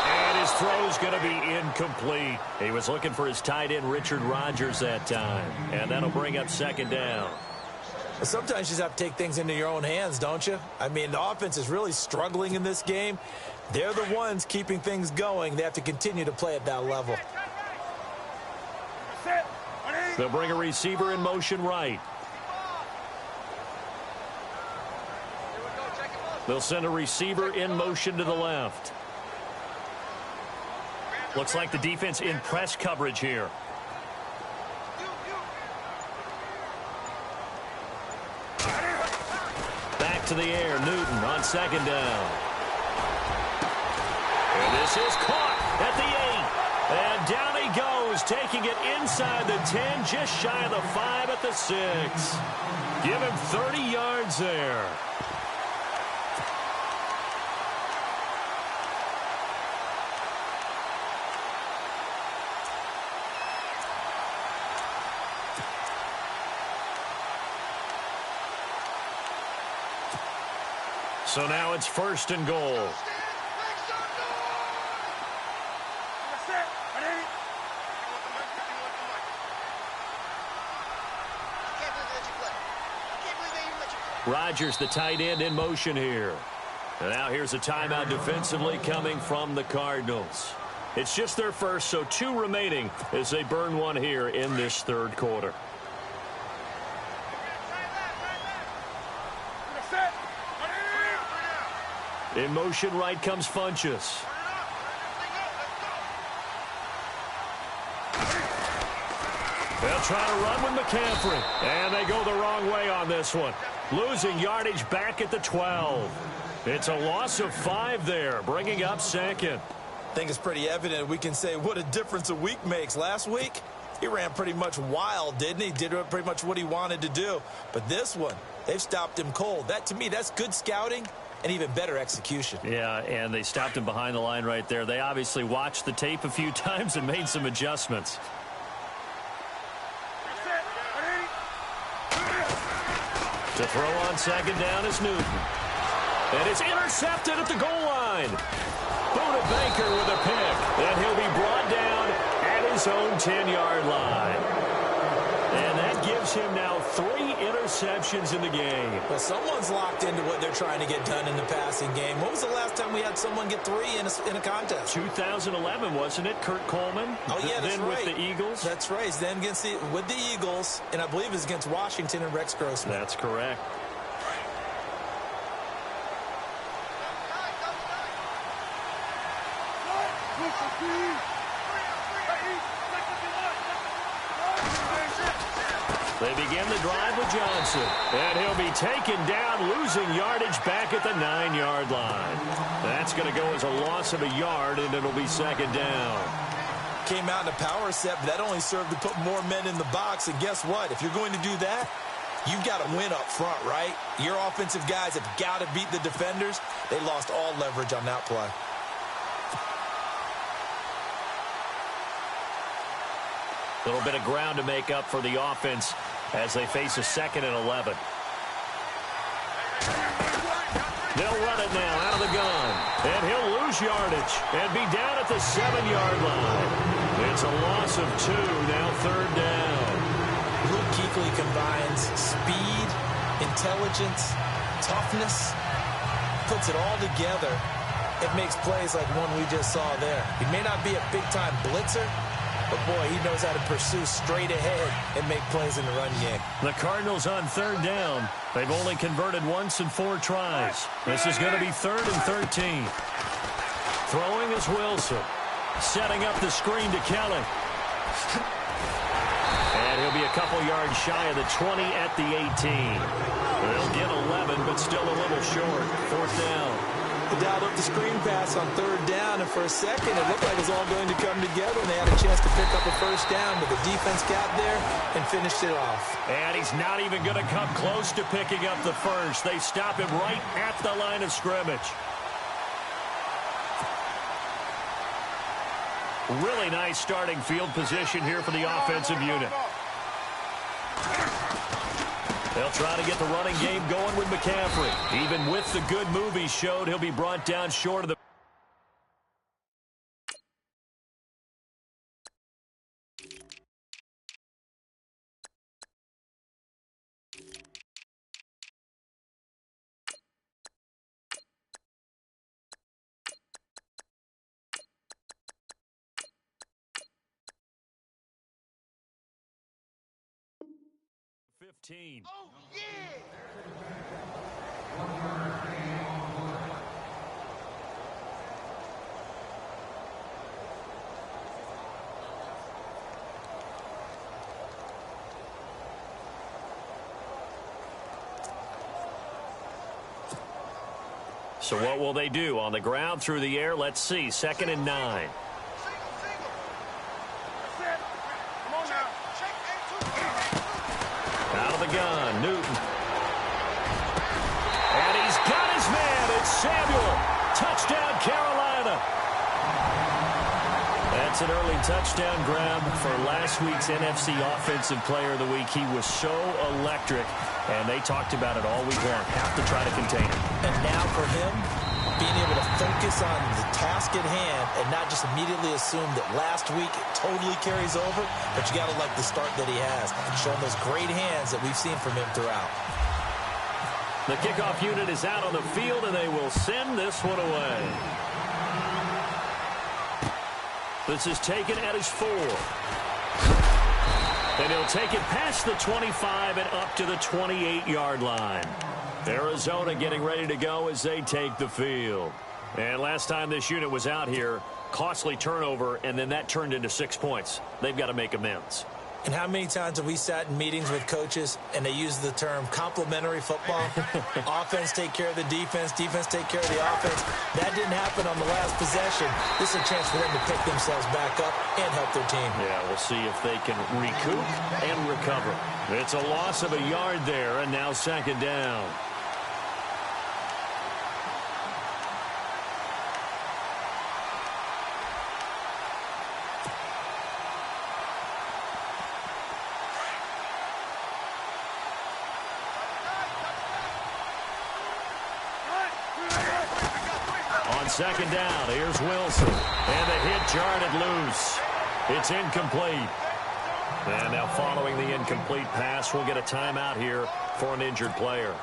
And his throw's going to be incomplete. He was looking for his tight end, Richard Rodgers, that time. And that'll bring up 2nd down. Well, sometimes you just have to take things into your own hands, don't you? I mean, the offense is really struggling in this game. They're the ones keeping things going. They have to continue to play at that level. They'll bring a receiver in motion right. They'll send a receiver in motion to the left. Looks like the defense in press coverage here. Back to the air, Newton on 2nd down. And this is caught at the 8. And down he goes, taking it inside the 10, just shy of the 5 at the 6. Give him 30 yards there. So now it's 1st and goal. Rodgers, the tight end, in motion here. And now here's a timeout defensively coming from the Cardinals. It's just their first, so 2 remaining as they burn one here in this third quarter. In motion right comes Funchess. They'll try to run with McCaffrey. And they go the wrong way on this one. Losing yardage back at the 12. It's a loss of 5 there, bringing up second. I think it's pretty evident. We can say what a difference a week makes. Last week, he ran pretty much wild, didn't he? Did pretty much what he wanted to do. But this one, they've stopped him cold. That, to me, that's good scouting and even better execution. Yeah, and they stopped him behind the line right there. They obviously watched the tape a few times and made some adjustments. To throw on second down is Newton. And it's intercepted at the goal line. Buda Baker with a pick. And he'll be brought down at his own 10-yard line. And that gives him now 3 interceptions in the game. Well, someone's locked into what they're trying to get done in the passing game. When was the last time we had someone get 3 in a contest? 2011, wasn't it? Kurt Coleman? Oh, yeah, that's then right. With the Eagles? That's right. Then with the Eagles, and I believe it's against Washington and Rex Grossman. That's correct. They begin the drive with Johnson. And he'll be taken down, losing yardage back at the 9-yard line. That's going to go as a loss of a yard, and it'll be second down. Came out in a power set, but that only served to put more men in the box. And guess what? If you're going to do that, you've got to win up front, right? Your offensive guys have got to beat the defenders. They lost all leverage on that play. A little bit of ground to make up for the offense as they face a 2nd and 11. They'll run it now out of the gun. And he'll lose yardage and be down at the 7-yard line. It's a loss of 2, now 3rd down. Luke Kuechly combines speed, intelligence, toughness, puts it all together. It makes plays like one we just saw there. He may not be a big-time blitzer, but, boy, he knows how to pursue straight ahead and make plays in the run game. The Cardinals on 3rd down. They've only converted once in 4 tries. This is going to be 3rd and 13. Throwing is Wilson. Setting up the screen to Kelly. And he'll be a couple yards shy of the 20 at the 18. They'll get 11, but still a little short. 4th down. They dialed up the screen pass on 3rd down, and for a second it looked like it was all going to come together, and they had a chance to pick up a 1st down, but the defense got there and finished it off. And he's not even going to come close to picking up the 1st. They stop him right at the line of scrimmage. Really nice starting field position here for the offensive unit. They'll try to get the running game going with McCaffrey. Even with the good move he showed, he'll be brought down short of the... Oh, yeah! So what will they do? On the ground, through the air, let's see. 2nd and 9. Out of the gun, Newton. And he's got his man. It's Samuel. Touchdown, Carolina. That's an early touchdown grab for last week's NFC Offensive Player of the Week. He was so electric, and they talked about it all week long. Have to try to contain him. And now for him, being able to focus on the task at hand and not just immediately assume that last week it totally carries over, but you got to like the start that he has, showing those great hands that we've seen from him throughout. The kickoff unit is out on the field, and they will send this one away. This is taken at his 4. And he'll take it past the 25 and up to the 28-yard line. Arizona getting ready to go as they take the field. And last time this unit was out here, costly turnover, and then that turned into 6 points. They've got to make amends. And how many times have we sat in meetings with coaches and they use the term complementary football? Offense take care of the defense, defense take care of the offense. That didn't happen on the last possession. This is a chance for them to pick themselves back up and help their team. Yeah, we'll see if they can recoup and recover. It's a loss of a yard there, and now second down. Second down, here's Wilson. And the hit jarred it loose. It's incomplete. And now following the incomplete pass, we'll get a timeout here for an injured player.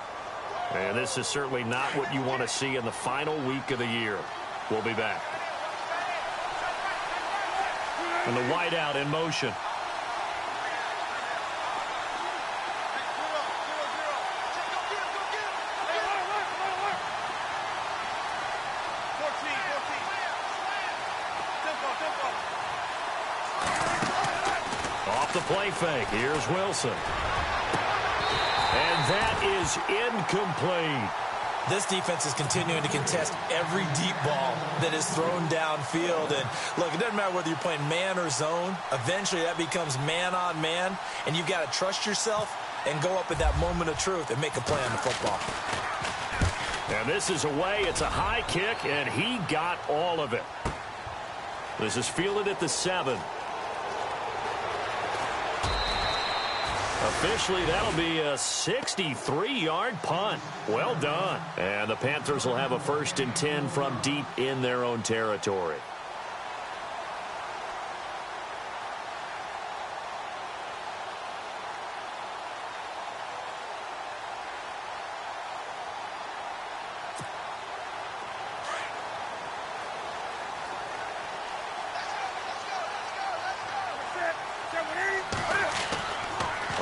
And this is certainly not what you want to see in the final week of the year. We'll be back. And the wideout in motion. The play fake. Here's Wilson. And that is incomplete. This defense is continuing to contest every deep ball that is thrown downfield. And look, it doesn't matter whether you're playing man or zone. Eventually that becomes man on man. And you've got to trust yourself and go up at that moment of truth and make a play on the football. And this is away. It's a high kick, and he got all of it. This is fielded at the 7. Officially, that'll be a 63-yard punt. Well done. And the Panthers will have a 1st and 10 from deep in their own territory.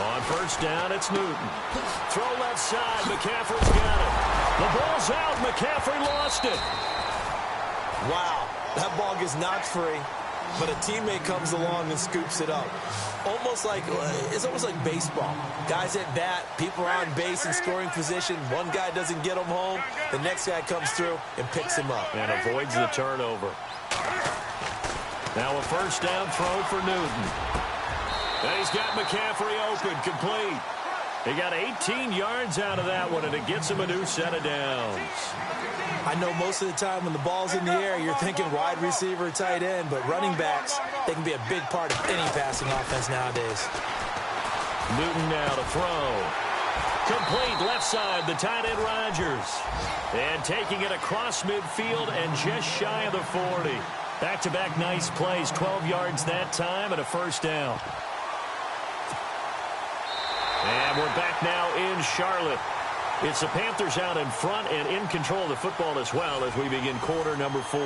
On first down, it's Newton. Throw left side. McCaffrey's got it. The ball's out. McCaffrey lost it. Wow. That ball gets knocked free, but a teammate comes along and scoops it up. It's almost like baseball. Guys at bat, people are on base in scoring position. One guy doesn't get him home. The next guy comes through and picks him up. And avoids the turnover. Now a first down throw for Newton. And he's got McCaffrey open, complete. He got 18 yards out of that one, and it gets him a new set of downs. I know most of the time when the ball's in the air, you're thinking wide receiver, tight end, but running backs, they can be a big part of any passing offense nowadays. Newton now to throw. Complete left side, the tight end Rodgers. And taking it across midfield and just shy of the 40. Back-to-back nice plays, 12 yards that time and a first down. And we're back now in Charlotte. It's the Panthers out in front and in control of the football as well as we begin quarter number 4.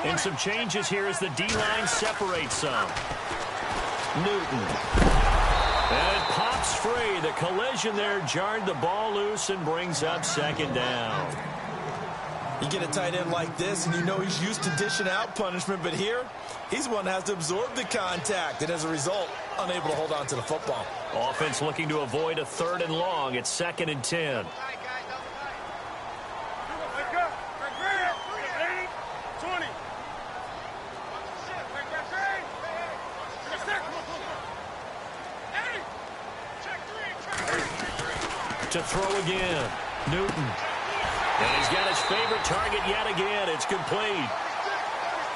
And some changes here as the D-line separates some. Newton. And it pops free. The collision there jarred the ball loose and brings up second down. You get a tight end like this, and you know he's used to dishing out punishment, but here, he's the one that has to absorb the contact, and as a result, unable to hold on to the football. Offense looking to avoid a 3rd and long. It's 2nd and 10. To throw again, Newton. And he's got his favorite target yet again. It's complete.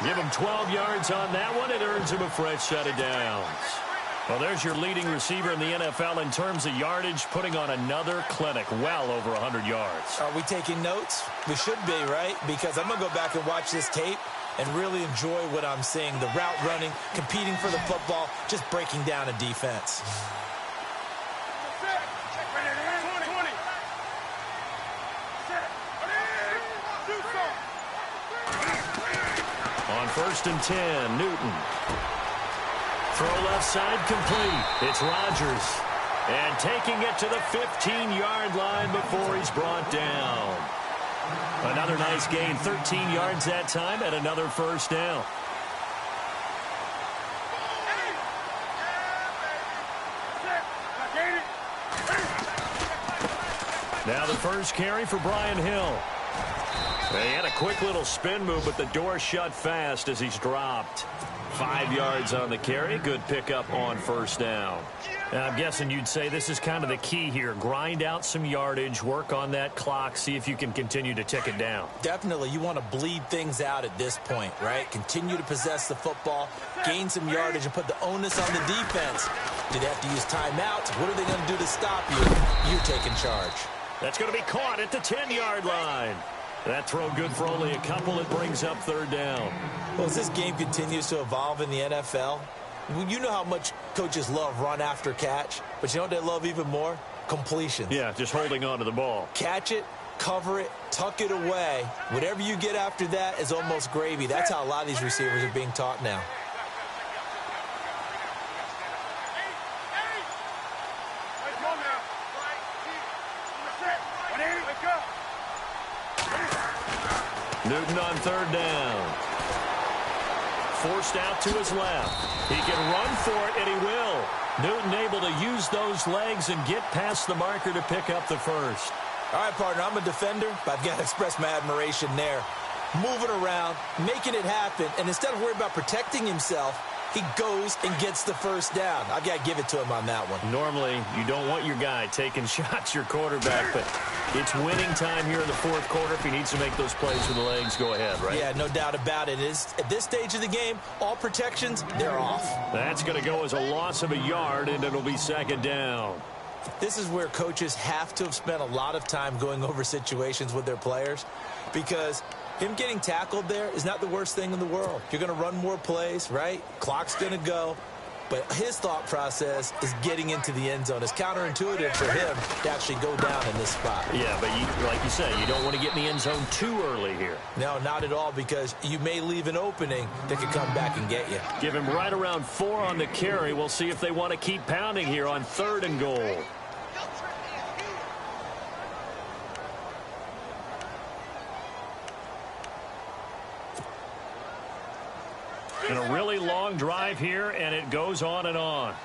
Give him 12 yards on that one. It earns him a fresh set of downs. Well, there's your leading receiver in the NFL in terms of yardage, putting on another clinic, well over 100 yards. Are we taking notes? We should be, right? Because I'm going to go back and watch this tape, and really enjoy what I'm seeing. The route running, competing for the football, just breaking down a defense. On 1st and 10, Newton. Throw left side complete. It's Rodgers. And taking it to the 15-yard line before he's brought down. Another nice gain, 13 yards that time, and another first down. Now the first carry for Brian Hill. He had a quick little spin move, but the door shut fast as he's dropped. 5 yards on the carry. Good pickup on first down. Now, I'm guessing you'd say this is kind of the key here. Grind out some yardage, work on that clock, see if you can continue to tick it down. Definitely. You want to bleed things out at this point, right? Continue to possess the football, gain some yardage, and put the onus on the defense. Do they have to use timeouts? What are they going to do to stop you? You're taking charge. That's going to be caught at the 10-yard line. That throw good for only a couple. It brings up third down. Well, as this game continues to evolve in the NFL, you know how much coaches love run after catch, but you know what they love even more? Completions. Yeah, just holding on to the ball. Catch it, cover it, tuck it away. Whatever you get after that is almost gravy. That's how a lot of these receivers are being taught now. Newton on third down. Forced out to his left. He can run for it, and he will. Newton able to use those legs and get past the marker to pick up the first. All right, partner, I'm a defender, but I've got to express my admiration there. Moving around, making it happen, and instead of worrying about protecting himself, he goes and gets the first down. I've got to give it to him on that one. Normally, you don't want your guy taking shots, your quarterback, but it's winning time here in the fourth quarter. If he needs to make those plays with the legs, go ahead, right? Yeah, no doubt about it. At this stage of the game, all protections, they're off. That's going to go as a loss of a yard, and it'll be second down. This is where coaches have to have spent a lot of time going over situations with their players, because him getting tackled there is not the worst thing in the world. You're going to run more plays, right? Clock's going to go. But his thought process is getting into the end zone. It's counterintuitive for him to actually go down in this spot. Yeah, but like you say, you don't want to get in the end zone too early here. No, not at all, because you may leave an opening that could come back and get you. Give him right around 4 on the carry. We'll see if they want to keep pounding here on 3rd and goal. And a really long drive here, and it goes on and on.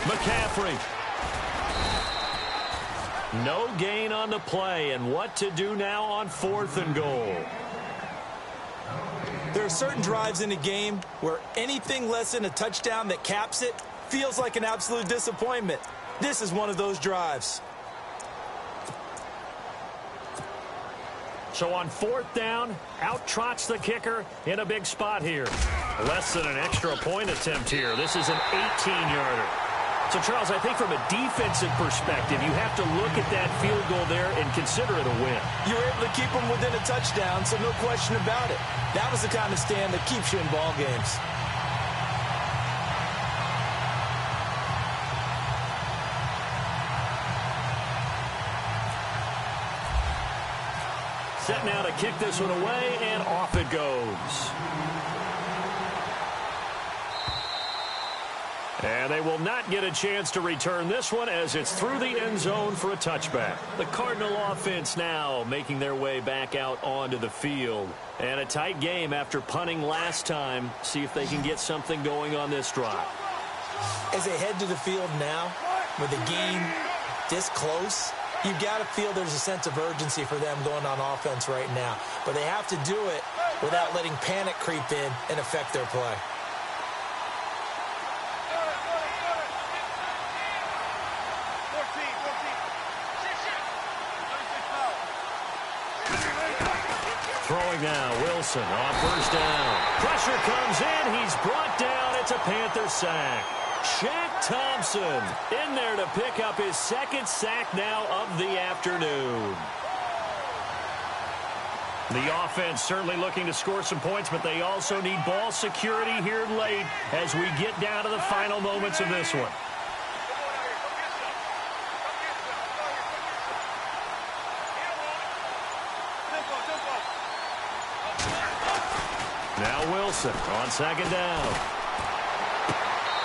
McCaffrey. No gain on the play, and what to do now on 4th and goal. There are certain drives in a game where anything less than a touchdown that caps it feels like an absolute disappointment. This is one of those drives. So on 4th down, out trots the kicker in a big spot here. Less than an extra point attempt here. This is an 18-yarder. So, Charles, I think from a defensive perspective, you have to look at that field goal there and consider it a win. You were able to keep them within a touchdown, so no question about it. That was the kind of stand that keeps you in ball games. Set now to kick this one away, and off it goes. And they will not get a chance to return this one as it's through the end zone for a touchback. The Cardinal offense now making their way back out onto the field. And a tight game after punting last time. See if they can get something going on this drive. As they head to the field now, with the game this close, you've got to feel there's a sense of urgency for them going on offense right now. But they have to do it without letting panic creep in and affect their play. Throwing now, Wilson on 1st down. Pressure comes in. He's brought down. It's a Panther sack. Shaq Thompson in there to pick up his 2nd sack now of the afternoon. The offense certainly looking to score some points, but they also need ball security here late as we get down to the final moments of this one. Now Wilson on second down.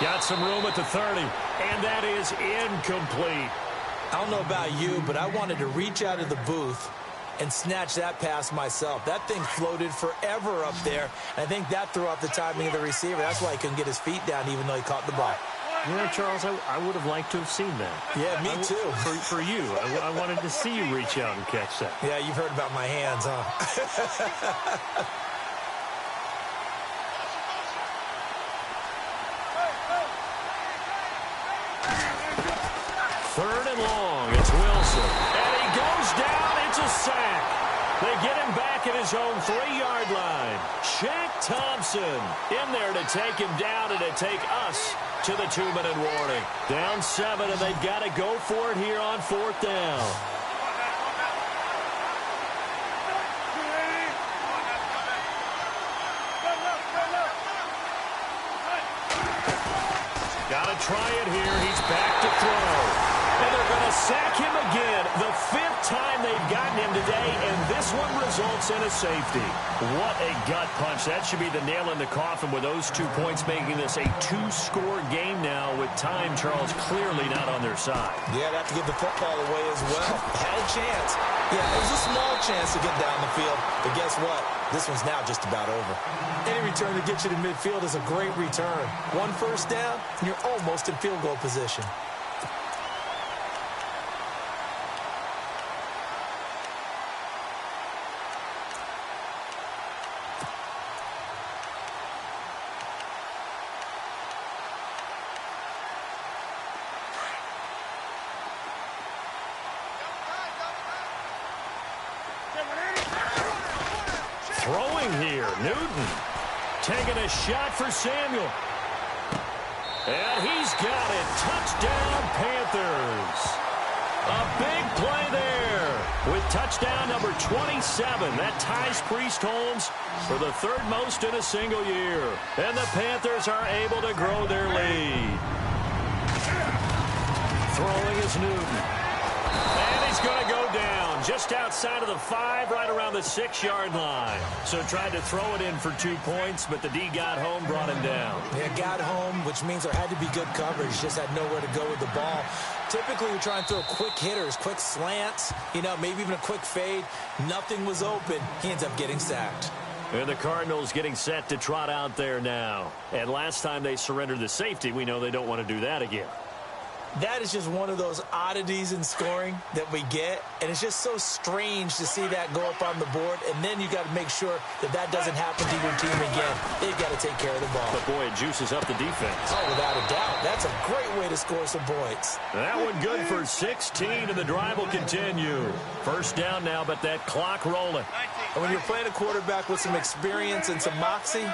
Got some room at the 30, and that is incomplete. I don't know about you, but I wanted to reach out of the booth and snatch that pass myself. That thing floated forever up there. And I think that threw off the timing of the receiver. That's why he couldn't get his feet down even though he caught the ball. Yeah, Charles, I would have liked to have seen that. Yeah, me too. For you, I wanted to see you reach out and catch that. Yeah, you've heard about my hands, huh? Third and long, it's Wilson. And he goes down, it's a sack. They get him back at his own 3-yard line. Shaq Thompson in there to take him down and to take us to the 2-minute warning. Down 7, and they've got to go for it here on 4th down. Got to try it here. He's back to throw. And they're going to sack him again. The 5th time they've gotten him today, and this one results in a safety. What a gut punch. That should be the nail in the coffin with those 2 points, making this a 2-score game now with time, Charles, clearly not on their side. Yeah, they have to give the football away as well. Had a chance. Yeah, it was a small chance to get down the field. But guess what? This one's now just about over. Any return to get you to midfield is a great return. 1 first down, and you're almost in field goal position. Throwing here, Newton taking a shot for Samuel. And he's got it. Touchdown, Panthers. A big play there with touchdown number 27. That ties Priest Holmes for the 3rd most in a single year. And the Panthers are able to grow their lead. Throwing is Newton. And he's going to go down just outside of the 5, right around the 6-yard line. So tried to throw it in for 2 points, but the D got home, brought him down. Yeah, got home, which means there had to be good coverage. Just had nowhere to go with the ball. Typically, we try and throw quick hitters, quick slants, maybe even a quick fade. Nothing was open. He ends up getting sacked. And the Cardinals getting set to trot out there now. And last time they surrendered the safety, we know they don't want to do that again. That is just one of those oddities in scoring that we get, and it's just so strange to see that go up on the board, and then you got to make sure that that doesn't happen to your team again. They've got to take care of the ball. But, boy, it juices up the defense. Oh, without a doubt. That's a great way to score some points. That one good for 16, and the drive will continue. First down now, but that clock rolling. And when you're playing a quarterback with some experience and some moxie,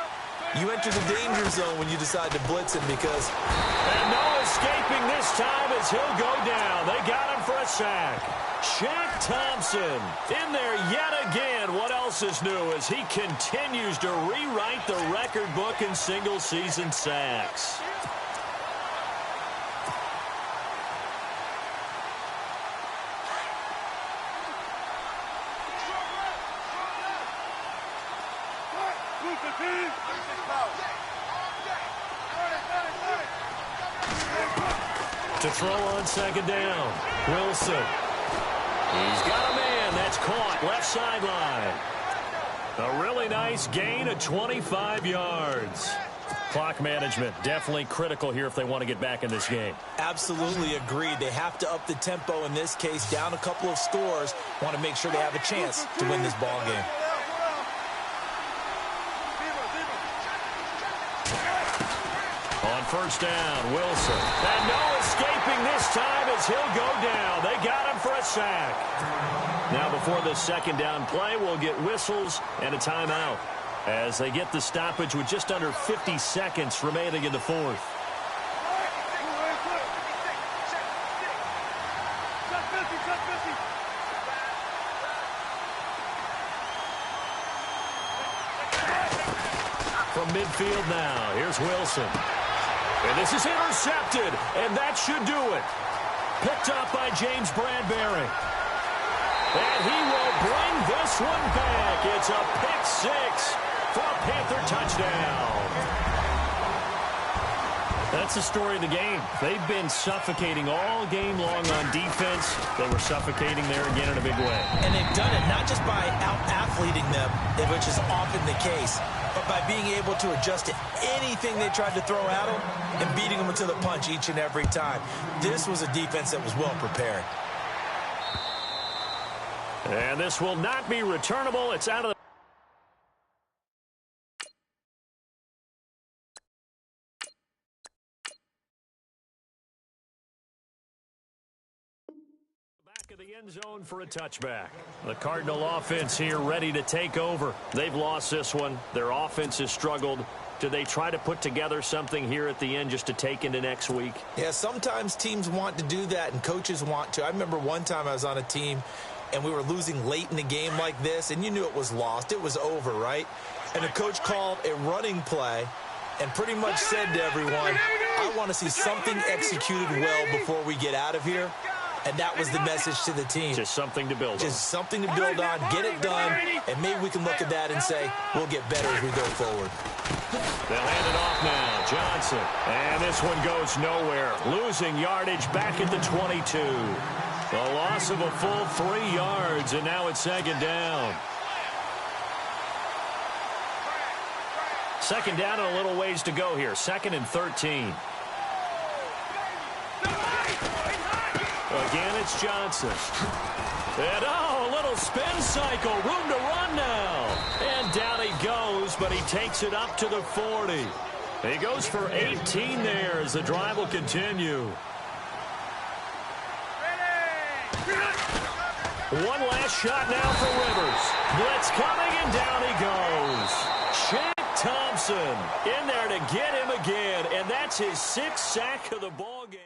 you enter the danger zone when you decide to blitz him because... And no escaping this time as he'll go down. They got him for a sack. Shaq Thompson in there yet again. What else is new as he continues to rewrite the record book in single-season sacks. To throw on second down, Wilson. He's got a man. That's caught left sideline. A really nice gain of 25 yards. Clock management definitely critical here if they want to get back in this game. Absolutely agreed. They have to up the tempo in this case, down a couple of scores. Want to make sure they have a chance to win this ball game. On first down, Wilson. And no escaping this time as he'll go down. They got him for a sack. Now before the second down play, we'll get whistles and a timeout as they get the stoppage with just under 50 seconds remaining in the fourth. From midfield now, here's Wilson. And this is intercepted, and that should do it. Picked up by James Bradbury. And he will bring this one back. It's a pick six for a Panther touchdown. That's the story of the game. They've been suffocating all game long on defense. They were suffocating there again in a big way. And they've done it not just by out-athleting them, which is often the case, but by being able to adjust to anything they tried to throw at them and beating them to the punch each and every time. This was a defense that was well prepared. And this will not be returnable. It's out of the... back of the end zone for a touchback. The Cardinal offense here ready to take over. They've lost this one. Their offense has struggled. Do they try to put together something here at the end just to take into next week? Yeah, sometimes teams want to do that and coaches want to. I remember one time I was on a team and we were losing late in the game like this, and you knew it was lost. It was over, right? And the coach called a running play and pretty much said to everyone, I want to see something executed well before we get out of here. And that was the message to the team. Just something to build on. Just something to build on, get it done, and maybe we can look at that and say, we'll get better as we go forward. They'll hand it off now. Johnson. And this one goes nowhere. Losing yardage back at the 22. A loss of a full 3 yards, and now it's second down. Second down and a little ways to go here. 2nd and 13. Again, it's Johnson. And, a little spin cycle. Room to run now. And down he goes, but he takes it up to the 40. He goes for 18 there as the drive will continue. One last shot now for Rivers. Blitz coming, and down he goes. Shaq Thompson in there to get him again, and that's his 6th sack of the ball game.